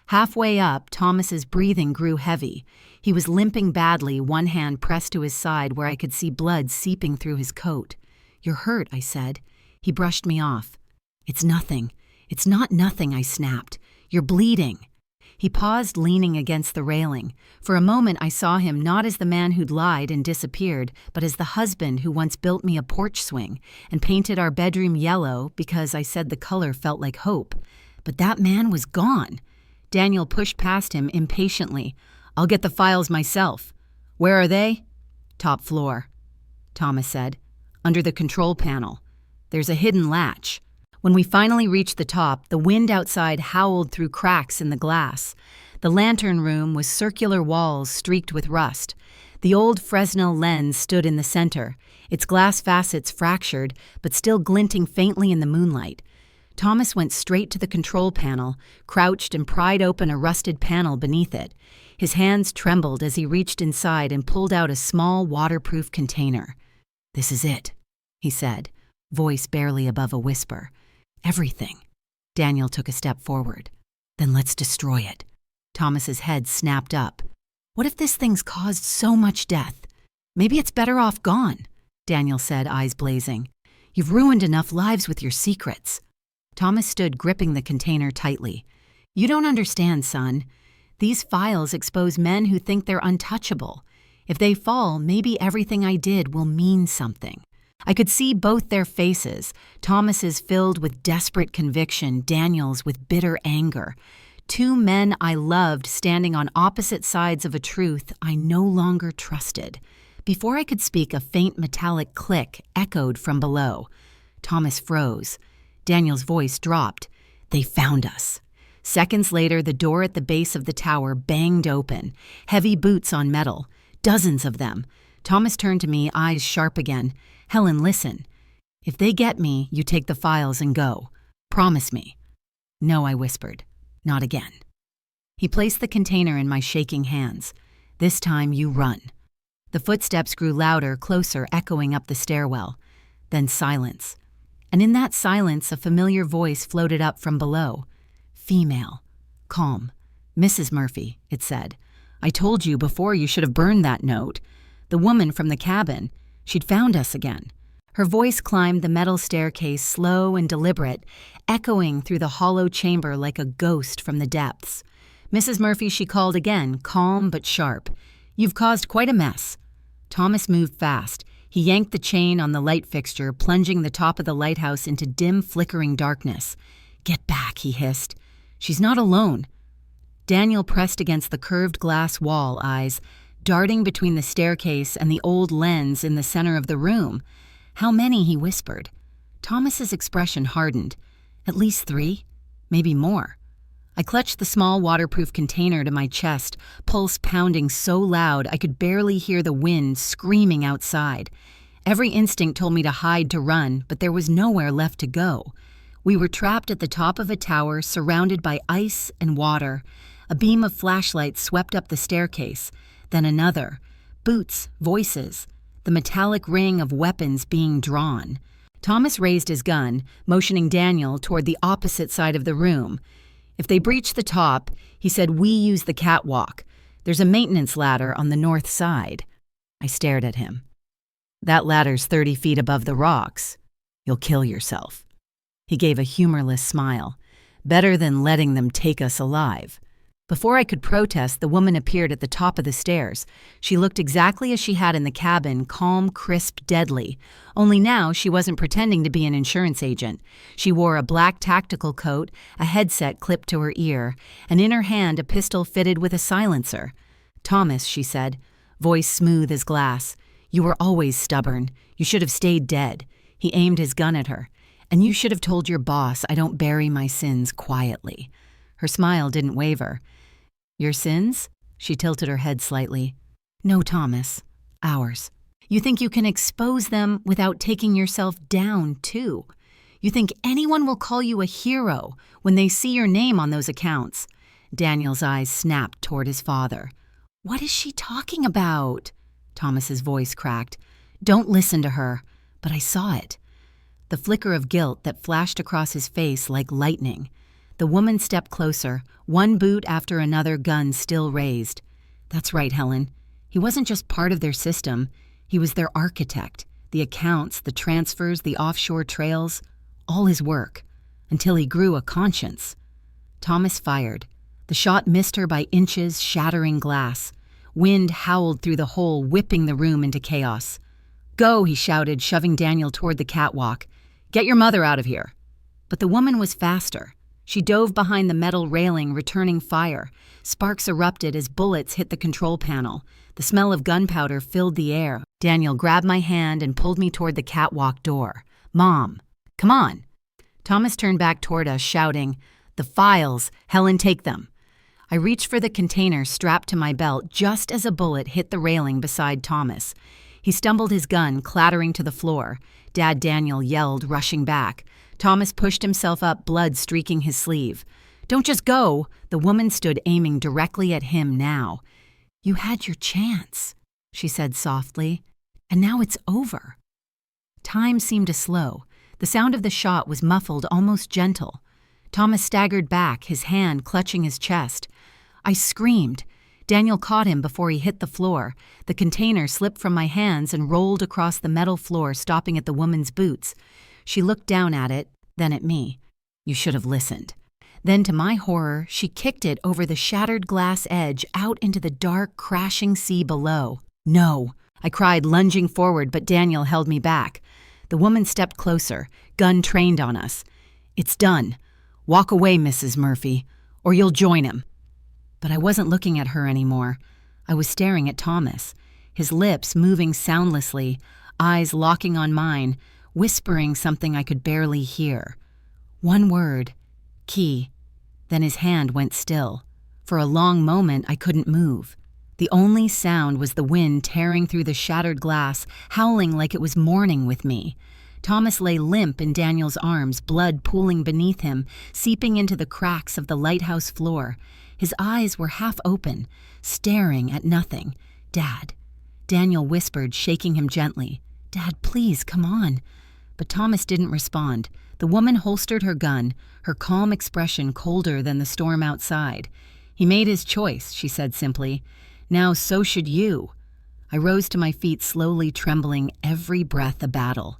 Halfway up, Thomas's breathing grew heavy. He was limping badly, one hand pressed to his side where I could see blood seeping through his coat. "You're hurt," I said. He brushed me off. "It's nothing. It's not nothing," I snapped. "You're bleeding." He paused, leaning against the railing. For a moment I saw him not as the man who'd lied and disappeared, but as the husband who once built me a porch swing and painted our bedroom yellow because I said the color felt like hope. But that man was gone. Daniel pushed past him impatiently. "I'll get the files myself." "Where are they?" "Top floor," Thomas said. "Under the control panel. There's a hidden latch." When we finally reached the top, the wind outside howled through cracks in the glass. The lantern room was circular walls streaked with rust. The old Fresnel lens stood in the center, its glass facets fractured but still glinting faintly in the moonlight. Thomas went straight to the control panel, crouched and pried open a rusted panel beneath it. His hands trembled as he reached inside and pulled out a small waterproof container. "This is it," he said, voice barely above a whisper. "Everything." Daniel took a step forward. "Then let's destroy it." Thomas's head snapped up. "What if this thing's caused so much death? Maybe it's better off gone," Daniel said, eyes blazing. "You've ruined enough lives with your secrets." Thomas stood gripping the container tightly. "You don't understand, son. These files expose men who think they're untouchable. If they fall, maybe everything I did will mean something." I could see both their faces, Thomas's filled with desperate conviction, Daniel's with bitter anger. Two men I loved standing on opposite sides of a truth I no longer trusted. Before I could speak, a faint metallic click echoed from below. Thomas froze. Daniel's voice dropped. "They found us." Seconds later, the door at the base of the tower banged open. Heavy boots on metal. Dozens of them. Thomas turned to me, eyes sharp again. "Helen, listen. If they get me, you take the files and go. Promise me." "No," I whispered. "Not again." He placed the container in my shaking hands. "This time you run." The footsteps grew louder, closer, echoing up the stairwell. Then silence. And in that silence, a familiar voice floated up from below. Female. Calm. "Mrs. Murphy," it said. "I told you before you should have burned that note. The woman from the cabin. She'd found us again." Her voice climbed the metal staircase, slow and deliberate, echoing through the hollow chamber like a ghost from the depths. "Mrs. Murphy," she called again, calm but sharp. "You've caused quite a mess." Thomas moved fast. He yanked the chain on the light fixture, plunging the top of the lighthouse into dim, flickering darkness. "Get back," he hissed. "She's not alone." Daniel pressed against the curved glass wall, eyes darting between the staircase and the old lens in the center of the room. "How many?" he whispered. Thomas's expression hardened. "At least 3, maybe more." I clutched the small waterproof container to my chest, pulse pounding so loud I could barely hear the wind screaming outside. Every instinct told me to hide, to run, but there was nowhere left to go. We were trapped at the top of a tower, surrounded by ice and water. A beam of flashlight swept up the staircase. Then another. Boots, voices, the metallic ring of weapons being drawn. Thomas raised his gun, motioning Daniel toward the opposite side of the room. "If they breach the top," he said, "we use the catwalk. There's a maintenance ladder on the north side." I stared at him. "That ladder's 30 feet above the rocks. You'll kill yourself." He gave a humorless smile. "Better than letting them take us alive." Before I could protest, the woman appeared at the top of the stairs. She looked exactly as she had in the cabin, calm, crisp, deadly. Only now she wasn't pretending to be an insurance agent. She wore a black tactical coat, a headset clipped to her ear, and in her hand a pistol fitted with a silencer. "Thomas," she said, voice smooth as glass, "you were always stubborn. You should have stayed dead." He aimed his gun at her. "And you should have told your boss I don't bury my sins quietly." Her smile didn't waver. "Your sins?" She tilted her head slightly. "No, Thomas. Ours. You think you can expose them without taking yourself down, too. You think anyone will call you a hero when they see your name on those accounts. Daniel's eyes snapped toward his father. What is she talking about? Thomas's voice cracked. Don't listen to her. But I saw it. The flicker of guilt that flashed across his face like lightning. The woman stepped closer, one boot after another, gun still raised. That's right, Helen. He wasn't just part of their system. He was their architect. The accounts, the transfers, the offshore trails, all his work. Until he grew a conscience. Thomas fired. The shot missed her by inches, shattering glass. Wind howled through the hole, whipping the room into chaos. Go, he shouted, shoving Daniel toward the catwalk. Get your mother out of here. But the woman was faster. She dove behind the metal railing, returning fire. Sparks erupted as bullets hit the control panel. The smell of gunpowder filled the air. Daniel grabbed my hand and pulled me toward the catwalk door. Mom, come on. Thomas turned back toward us, shouting, The files! Helen, take them. I reached for the container strapped to my belt just as a bullet hit the railing beside Thomas. He stumbled, his gun clattering to the floor. Dad Daniel yelled, rushing back. Thomas pushed himself up, blood streaking his sleeve. Don't just go! The woman stood aiming directly at him now. You had your chance, she said softly, and now it's over. Time seemed to slow. The sound of the shot was muffled, almost gentle. Thomas staggered back, his hand clutching his chest. I screamed. Daniel caught him before he hit the floor. The container slipped from my hands and rolled across the metal floor, stopping at the woman's boots. She looked down at it, then at me. You should have listened. Then, to my horror, she kicked it over the shattered glass edge out into the dark, crashing sea below. No, I cried, lunging forward, but Daniel held me back. The woman stepped closer, gun trained on us. It's done. Walk away, Mrs. Murphy, or you'll join him. But I wasn't looking at her anymore. I was staring at Thomas, his lips moving soundlessly, eyes locking on mine, whispering something I could barely hear. One word, key. Then his hand went still. For a long moment, I couldn't move. The only sound was the wind tearing through the shattered glass, howling like it was mourning with me. Thomas lay limp in Daniel's arms, blood pooling beneath him, seeping into the cracks of the lighthouse floor. His eyes were half open, staring at nothing. Dad. Daniel whispered, shaking him gently. Dad, please, come on. But Thomas didn't respond. The woman holstered her gun, her calm expression colder than the storm outside. He made his choice, she said simply. Now so should you. I rose to my feet, slowly trembling, every breath a battle.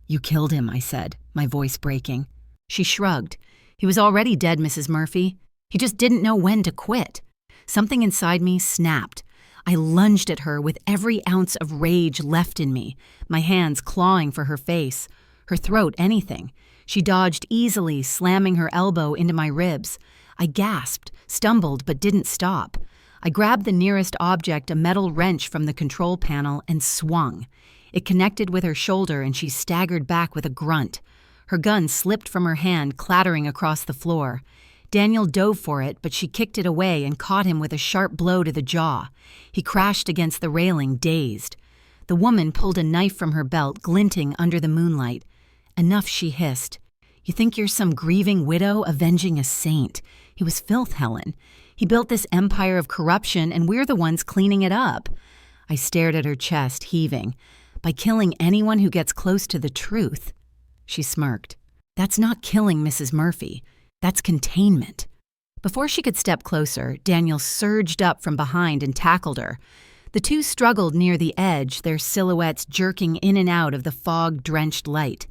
You killed him, I said, my voice breaking. She shrugged. He was already dead, Mrs. Murphy. He just didn't know when to quit. Something inside me snapped. I lunged at her with every ounce of rage left in me, my hands clawing for her face, her throat, anything. She dodged easily, slamming her elbow into my ribs. I gasped, stumbled, but didn't stop. I grabbed the nearest object, a metal wrench from the control panel, and swung. It connected with her shoulder, and she staggered back with a grunt. Her gun slipped from her hand, clattering across the floor. Daniel dove for it, but she kicked it away and caught him with a sharp blow to the jaw. He crashed against the railing, dazed. The woman pulled a knife from her belt, glinting under the moonlight. Enough, she hissed. You think you're some grieving widow avenging a saint. He was filth, Helen. He built this empire of corruption, and we're the ones cleaning it up. I stared at her chest, heaving. By killing anyone who gets close to the truth. She smirked. That's not killing Mrs. Murphy. That's containment. Before she could step closer, Daniel surged up from behind and tackled her. The two struggled near the edge, their silhouettes jerking in and out of the fog-drenched light.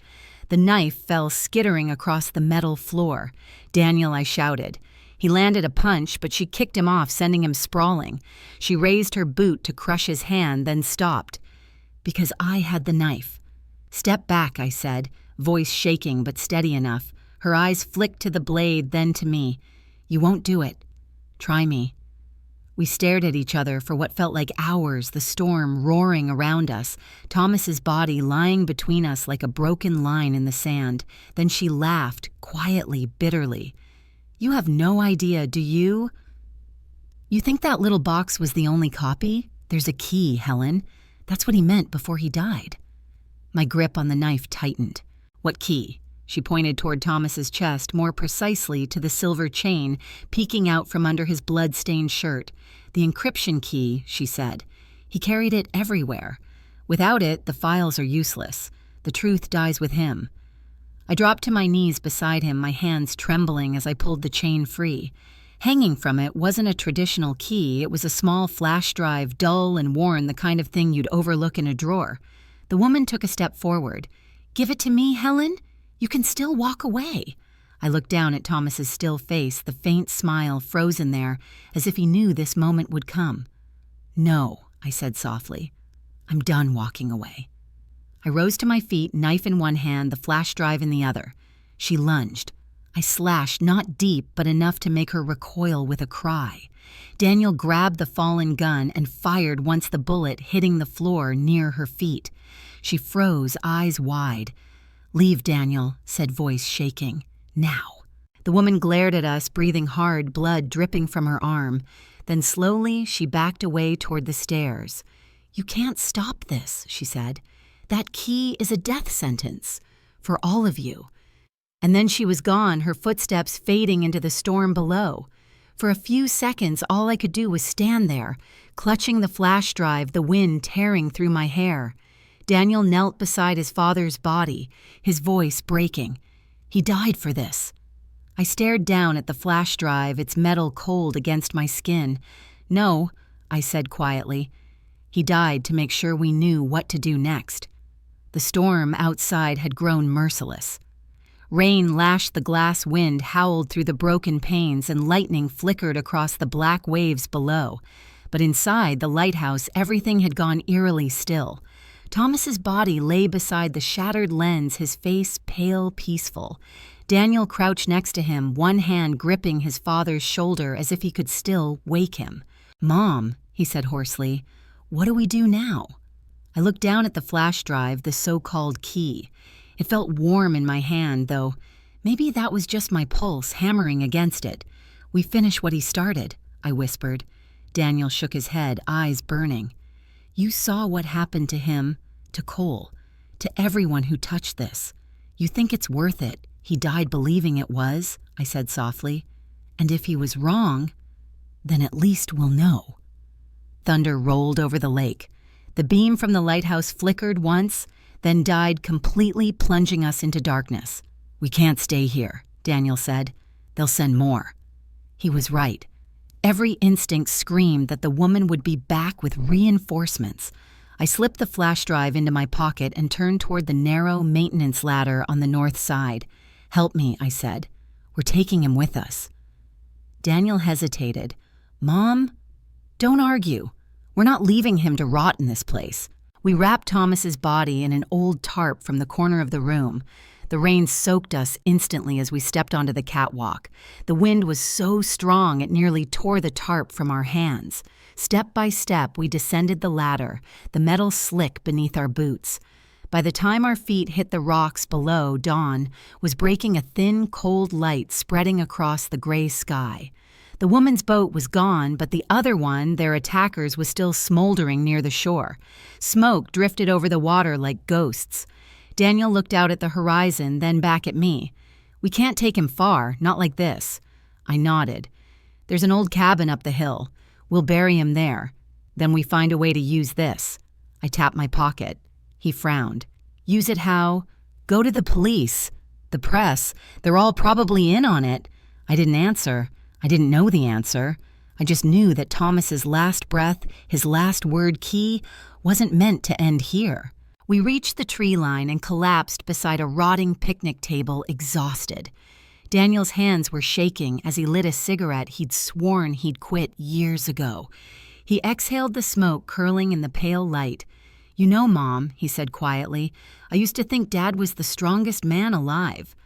The knife fell skittering across the metal floor. Daniel, I shouted. He landed a punch, but she kicked him off, sending him sprawling. She raised her boot to crush his hand, then stopped. Because I had the knife. Step back, I said, voice shaking but steady enough. Her eyes flicked to the blade, then to me. You won't do it. Try me. We stared at each other for what felt like hours, the storm roaring around us, Thomas's body lying between us like a broken line in the sand. Then she laughed, quietly, bitterly. You have no idea, do you? You think that little box was the only copy? There's a key, Helen. That's what he meant before he died. My grip on the knife tightened. What key? She pointed toward Thomas's chest, more precisely to the silver chain peeking out from under his blood-stained shirt. The encryption key, she said. He carried it everywhere. Without it, the files are useless. The truth dies with him. I dropped to my knees beside him, my hands trembling as I pulled the chain free. Hanging from it wasn't a traditional key, it was a small flash drive, dull and worn, the kind of thing you'd overlook in a drawer. The woman took a step forward. "Give it to me, Helen? You can still walk away." I looked down at Thomas's still face, the faint smile frozen there, as if he knew this moment would come. "No," I said softly. "I'm done walking away." I rose to my feet, knife in one hand, the flash drive in the other. She lunged. I slashed, not deep, but enough to make her recoil with a cry. Daniel grabbed the fallen gun and fired once the bullet hitting the floor near her feet. She froze, eyes wide. "Leave, Daniel," said voice shaking. "Now." The woman glared at us, breathing hard, blood dripping from her arm. Then slowly she backed away toward the stairs. "You can't stop this," she said. "That key is a death sentence. For all of you." And then she was gone, her footsteps fading into the storm below. For a few seconds, all I could do was stand there, clutching the flash drive, the wind tearing through my hair. Daniel knelt beside his father's body, his voice breaking. He died for this. I stared down at the flash drive, its metal cold against my skin. "No," I said quietly. "He died to make sure we knew what to do next." The storm outside had grown merciless. Rain lashed the glass, wind howled through the broken panes, and lightning flickered across the black waves below. But inside the lighthouse, everything had gone eerily still. Thomas's body lay beside the shattered lens, his face pale, peaceful. Daniel crouched next to him, one hand gripping his father's shoulder as if he could still wake him. "Mom," he said hoarsely, "what do we do now?" I looked down at the flash drive, the so-called key. It felt warm in my hand, though maybe that was just my pulse hammering against it. "We finish what he started," I whispered. Daniel shook his head, eyes burning. "You saw what happened to him, to Cole, to everyone who touched this. You think it's worth it. He died believing it was," I said softly. "And if he was wrong, then at least we'll know." Thunder rolled over the lake. The beam from the lighthouse flickered once, then died completely, plunging us into darkness. "We can't stay here," Daniel said. "They'll send more." He was right. Every instinct screamed that the woman would be back with reinforcements. I slipped the flash drive into my pocket and turned toward the narrow maintenance ladder on the north side. "Help me," I said. "We're taking him with us." Daniel hesitated. "Mom, don't argue. We're not leaving him to rot in this place." We wrapped Thomas's body in an old tarp from the corner of the room. The rain soaked us instantly as we stepped onto the catwalk. The wind was so strong it nearly tore the tarp from our hands. Step by step, we descended the ladder, the metal slick beneath our boots. By the time our feet hit the rocks below, dawn was breaking, a thin, cold light spreading across the gray sky. The woman's boat was gone, but the other one, their attackers, was still smoldering near the shore. Smoke drifted over the water like ghosts. Daniel looked out at the horizon, then back at me. "We can't take him far, not like this." I nodded. "There's an old cabin up the hill. We'll bury him there. Then we find a way to use this." I tapped my pocket. He frowned. "Use it how?" "Go to the police. The press. They're all probably in on it." I didn't answer. I didn't know the answer. I just knew that Thomas's last breath, his last word key, wasn't meant to end here. We reached the tree line and collapsed beside a rotting picnic table, exhausted. Daniel's hands were shaking as he lit a cigarette he'd sworn he'd quit years ago. He exhaled the smoke curling in the pale light. "You know, Mom," he said quietly, "I used to think Dad was the strongest man alive."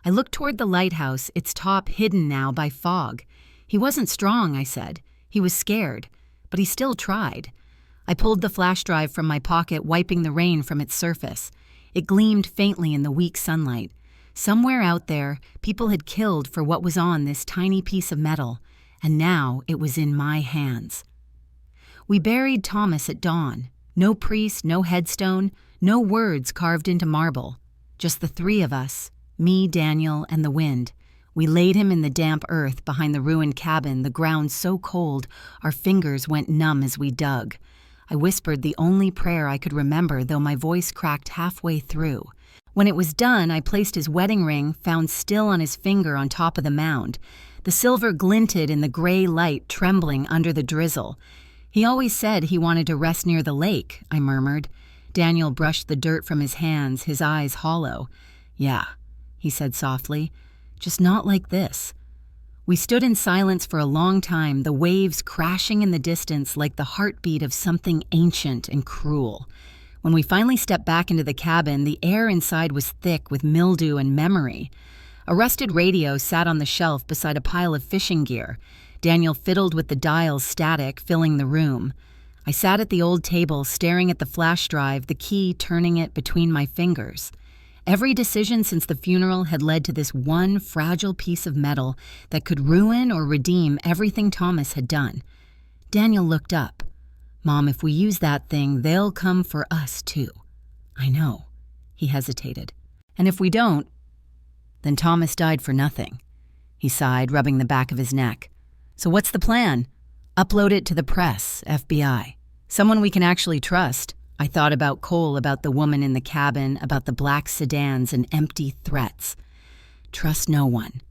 I looked toward the lighthouse, its top hidden now by fog. "He wasn't strong," I said. "He was scared, but he still tried." I pulled the flash drive from my pocket, wiping the rain from its surface. It gleamed faintly in the weak sunlight. Somewhere out there, people had killed for what was on this tiny piece of metal, and now it was in my hands. We buried Thomas at dawn. No priest, no headstone, no words carved into marble. Just the three of us, me, Daniel, and the wind. We laid him in the damp earth behind the ruined cabin, the ground so cold our fingers went numb as we dug. I whispered the only prayer I could remember, though my voice cracked halfway through. When it was done, I placed his wedding ring, found still on his finger on top of the mound. The silver glinted in the gray light, trembling under the drizzle. He always said he wanted to rest near the lake, I murmured. Daniel brushed the dirt from his hands, his eyes hollow. Yeah, he said softly, just not like this. We stood in silence for a long time, the waves crashing in the distance like the heartbeat of something ancient and cruel. When we finally stepped back into the cabin, the air inside was thick with mildew and memory. A rusted radio sat on the shelf beside a pile of fishing gear. Daniel fiddled with the dial's static, filling the room. I sat at the old table, staring at the flash drive, the key turning it between my fingers. Every decision since the funeral had led to this one fragile piece of metal that could ruin or redeem everything Thomas had done. Daniel looked up. Mom, if we use that thing, they'll come for us too. I know. He hesitated. And if we don't, then Thomas died for nothing. He sighed, rubbing the back of his neck. So what's the plan? Upload it to the press, FBI. Someone we can actually trust. I thought about Cole, about the woman in the cabin, about the black sedans and empty threats. Trust no one.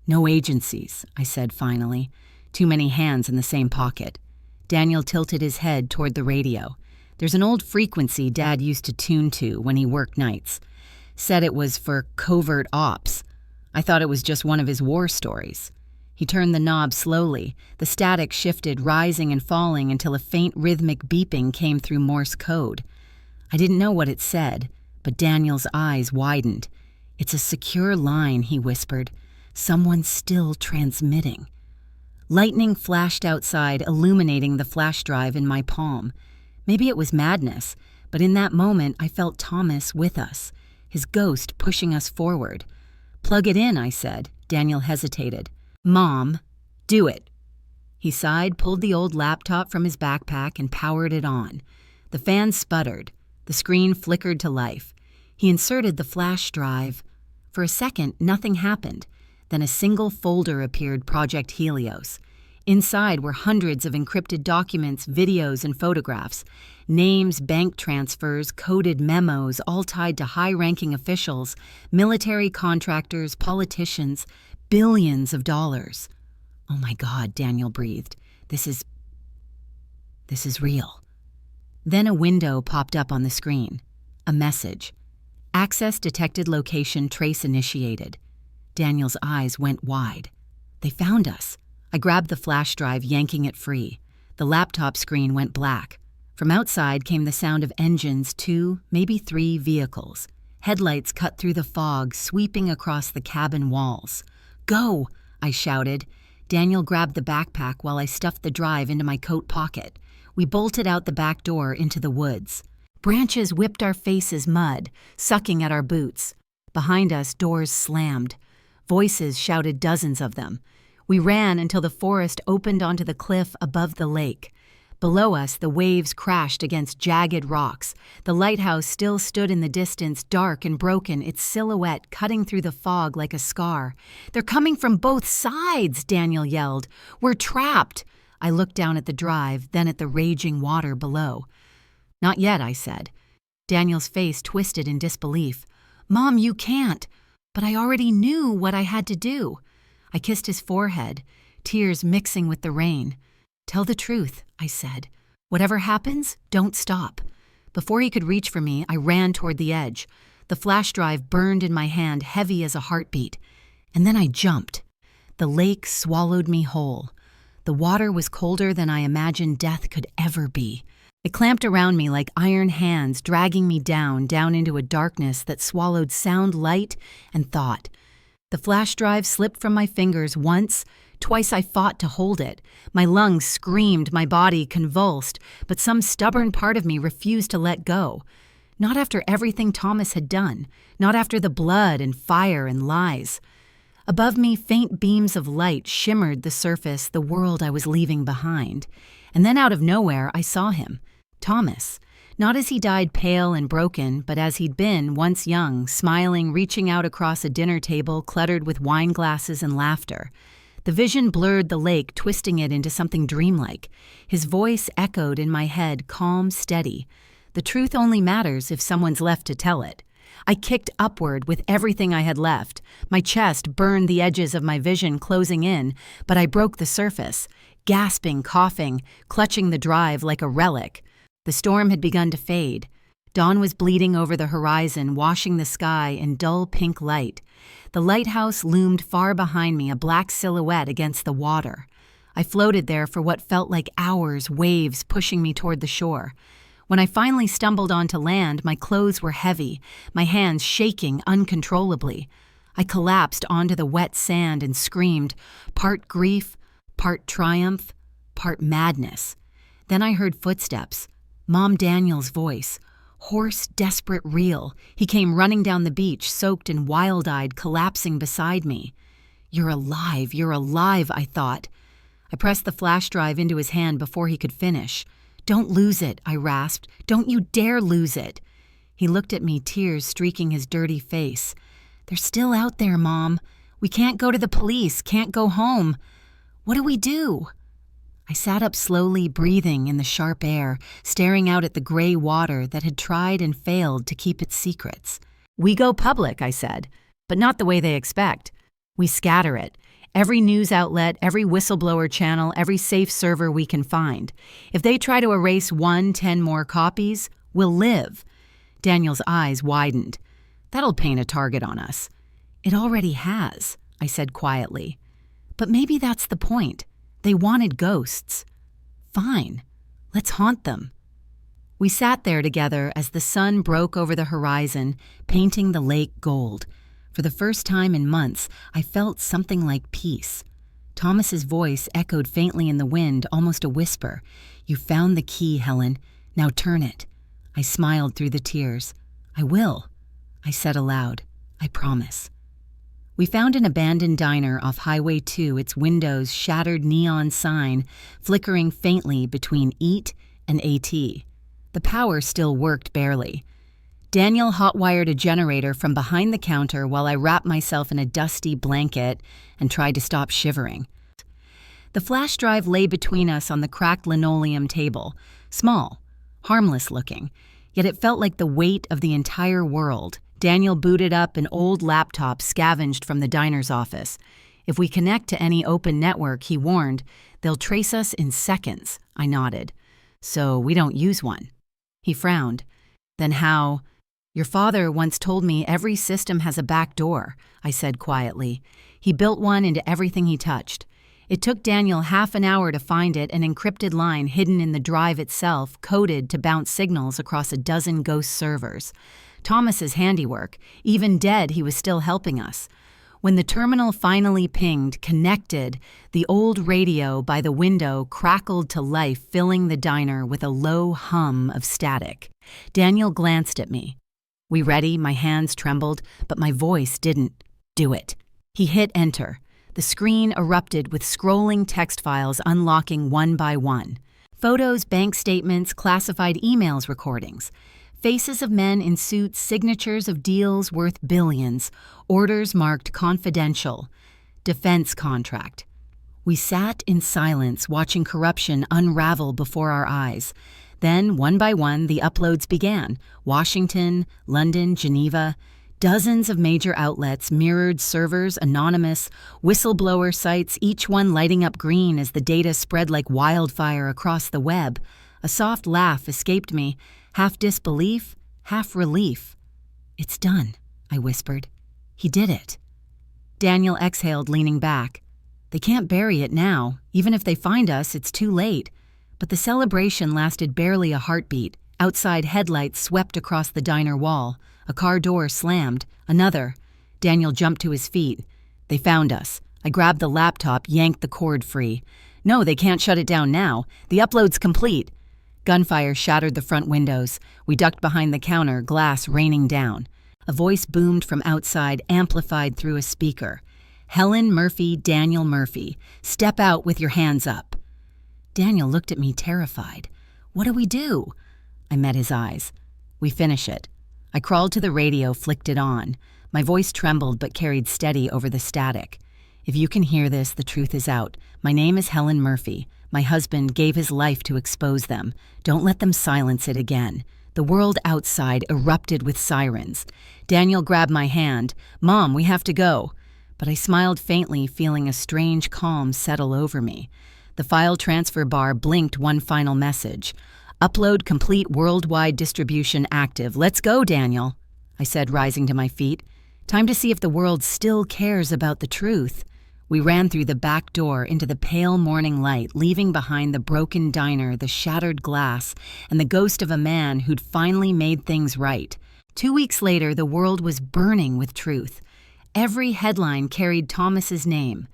No agencies, I said finally. Too many hands in the same pocket. Daniel tilted his head toward the radio. There's an old frequency Dad used to tune to when he worked nights. Said it was for covert ops. I thought it was just one of his war stories. He turned the knob slowly. The static shifted, rising and falling until a faint rhythmic beeping came through Morse code. I didn't know what it said, but Daniel's eyes widened. It's a secure line, he whispered. Someone's still transmitting. Lightning flashed outside, illuminating the flash drive in my palm. Maybe it was madness, but in that moment I felt Thomas with us, his ghost pushing us forward. Plug it in, I said. Daniel hesitated. Mom, do it. He sighed, pulled the old laptop from his backpack, and powered it on. The fan sputtered. The screen flickered to life. He inserted the flash drive. For a second, nothing happened. Then a single folder appeared, Project Helios. Inside were hundreds of encrypted documents, videos, and photographs. Names, bank transfers, coded memos, all tied to high-ranking officials, military contractors, politicians, billions of dollars. Oh my God, Daniel breathed. This is real. Then a window popped up on the screen. A message. Access detected, location trace initiated. Daniel's eyes went wide. They found us. I grabbed the flash drive, yanking it free. The laptop screen went black. From outside came the sound of engines, 2, maybe 3 vehicles. Headlights cut through the fog, sweeping across the cabin walls. Go, I shouted. Daniel grabbed the backpack while I stuffed the drive into my coat pocket. We bolted out the back door into the woods. Branches whipped our faces mud, sucking at our boots. Behind us, doors slammed. Voices shouted, dozens of them. We ran until the forest opened onto the cliff above the lake. Below us, the waves crashed against jagged rocks. The lighthouse still stood in the distance, dark and broken, its silhouette cutting through the fog like a scar. They're coming from both sides, Daniel yelled. We're trapped. I looked down at the drive, then at the raging water below. Not yet, I said. Daniel's face twisted in disbelief. Mom, you can't. But I already knew what I had to do. I kissed his forehead, tears mixing with the rain. Tell the truth, I said. Whatever happens, don't stop. Before he could reach for me, I ran toward the edge. The flash drive burned in my hand, heavy as a heartbeat. And then I jumped. The lake swallowed me whole. The water was colder than I imagined death could ever be. It clamped around me like iron hands, dragging me down into a darkness that swallowed sound, light, and thought. The flash drive slipped from my fingers once. Twice I fought to hold it. My lungs screamed, my body convulsed, but some stubborn part of me refused to let go. Not after everything Thomas had done, not after the blood and fire and lies. Above me, faint beams of light shimmered the surface, the world I was leaving behind. And then out of nowhere, I saw him. Thomas. Not as he died pale and broken, but as he'd been once young, smiling, reaching out across a dinner table cluttered with wine glasses and laughter. The vision blurred the lake, twisting it into something dreamlike. His voice echoed in my head, calm, steady. The truth only matters if someone's left to tell it. I kicked upward with everything I had left. My chest burned the edges of my vision closing in, but I broke the surface, gasping, coughing, clutching the drive like a relic. The storm had begun to fade. Dawn was bleeding over the horizon, washing the sky in dull pink light. The lighthouse loomed far behind me, a black silhouette against the water. I floated there for what felt like hours, waves pushing me toward the shore. When I finally stumbled onto land, my clothes were heavy, my hands shaking uncontrollably. I collapsed onto the wet sand and screamed, part grief, part triumph, part madness. Then I heard footsteps. Mom Daniel's voice, hoarse, desperate, real. He came running down the beach, soaked and wild-eyed, collapsing beside me. You're alive, I thought. I pressed the flash drive into his hand before he could finish. Don't lose it, I rasped. Don't you dare lose it. He looked at me, tears streaking his dirty face. They're still out there, Mom. We can't go to the police, can't go home. What do we do? I sat up slowly, breathing in the sharp air, staring out at the gray water that had tried and failed to keep its secrets. We go public, I said, but not the way they expect. We scatter it. Every news outlet, every whistleblower channel, every safe server we can find. If they try to erase 10 more copies, we'll live. Daniel's eyes widened. That'll paint a target on us. It already has, I said quietly. But maybe that's the point. They wanted ghosts. Fine, let's haunt them. We sat there together as the sun broke over the horizon, painting the lake gold. For the first time in months, I felt something like peace. Thomas's voice echoed faintly in the wind, almost a whisper. You found the key, Helen. Now turn it. I smiled through the tears. I will, I said aloud. I promise. We found an abandoned diner off Highway 2, its windows shattered neon sign flickering faintly between EAT and AT. The power still worked barely. Daniel hot-wired a generator from behind the counter while I wrapped myself in a dusty blanket and tried to stop shivering. The flash drive lay between us on the cracked linoleum table, small, harmless looking, yet it felt like the weight of the entire world. Daniel booted up an old laptop scavenged from the diner's office. If we connect to any open network, he warned, they'll trace us in seconds. I nodded. So we don't use one. He frowned. Then how? Your father once told me every system has a back door, I said quietly. He built one into everything he touched. It took Daniel half an hour to find it, an encrypted line hidden in the drive itself, coded to bounce signals across a dozen ghost servers. Thomas's handiwork. Even dead, he was still helping us. When the terminal finally pinged, connected, the old radio by the window crackled to life, filling the diner with a low hum of static. Daniel glanced at me. We ready? My hands trembled, but my voice didn't. Do it. He hit enter. The screen erupted with scrolling text files unlocking one by one. Photos, bank statements, classified emails, recordings. Faces of men in suits, signatures of deals worth billions, orders marked confidential, defense contract. We sat in silence, watching corruption unravel before our eyes. Then, one by one, the uploads began. Washington, London, Geneva. Dozens of major outlets, mirrored servers, anonymous, whistleblower sites, each one lighting up green as the data spread like wildfire across the web. A soft laugh escaped me, half disbelief, half relief. It's done, I whispered. He did it. Daniel exhaled, leaning back. They can't bury it now. Even if they find us, it's too late. But the celebration lasted barely a heartbeat. Outside headlights swept across the diner wall. A car door slammed. Another. Daniel jumped to his feet. They found us. I grabbed the laptop, yanked the cord free. No, they can't shut it down now. The upload's complete. Gunfire shattered the front windows. We ducked behind the counter, glass raining down. A voice boomed from outside, amplified through a speaker. Helen Murphy, Daniel Murphy. Step out with your hands up. Daniel looked at me terrified. What do we do? I met his eyes. We finish it. I crawled to the radio, flicked it on. My voice trembled but carried steady over the static. If you can hear this, the truth is out. My name is Helen Murphy. My husband gave his life to expose them. Don't let them silence it again. The world outside erupted with sirens. Daniel grabbed my hand. Mom, we have to go. But I smiled faintly, feeling a strange calm settle over me. The file transfer bar blinked one final message. Upload complete, worldwide distribution active. Let's go, Daniel, I said, rising to my feet. Time to see if the world still cares about the truth. We ran through the back door into the pale morning light, leaving behind the broken diner, the shattered glass, and the ghost of a man who'd finally made things right. 2 weeks later, the world was burning with truth. Every headline carried Thomas's name.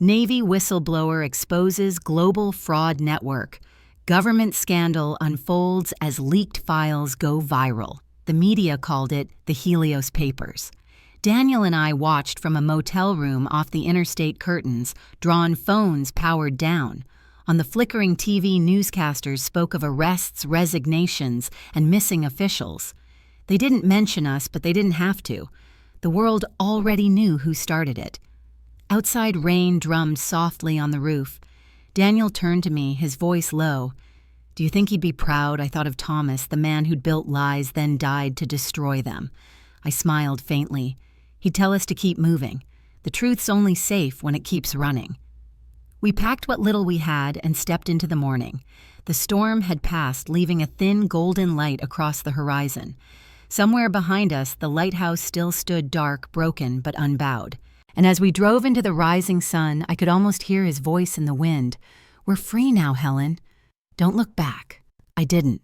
Navy whistleblower exposes global fraud network. Government scandal unfolds as leaked files go viral. The media called it the Helios Papers. Daniel and I watched from a motel room off the interstate curtains, drawn phones powered down. On the flickering TV, newscasters spoke of arrests, resignations, and missing officials. They didn't mention us, but they didn't have to. The world already knew who started it. Outside, rain drummed softly on the roof. Daniel turned to me, his voice low. Do you think he'd be proud? I thought of Thomas, the man who'd built lies, then died to destroy them. I smiled faintly. He'd tell us to keep moving. The truth's only safe when it keeps running. We packed what little we had and stepped into the morning. The storm had passed, leaving a thin golden light across the horizon. Somewhere behind us, the lighthouse still stood dark, broken, but unbowed. And as we drove into the rising sun, I could almost hear his voice in the wind. We're free now, Helen. Don't look back. I didn't.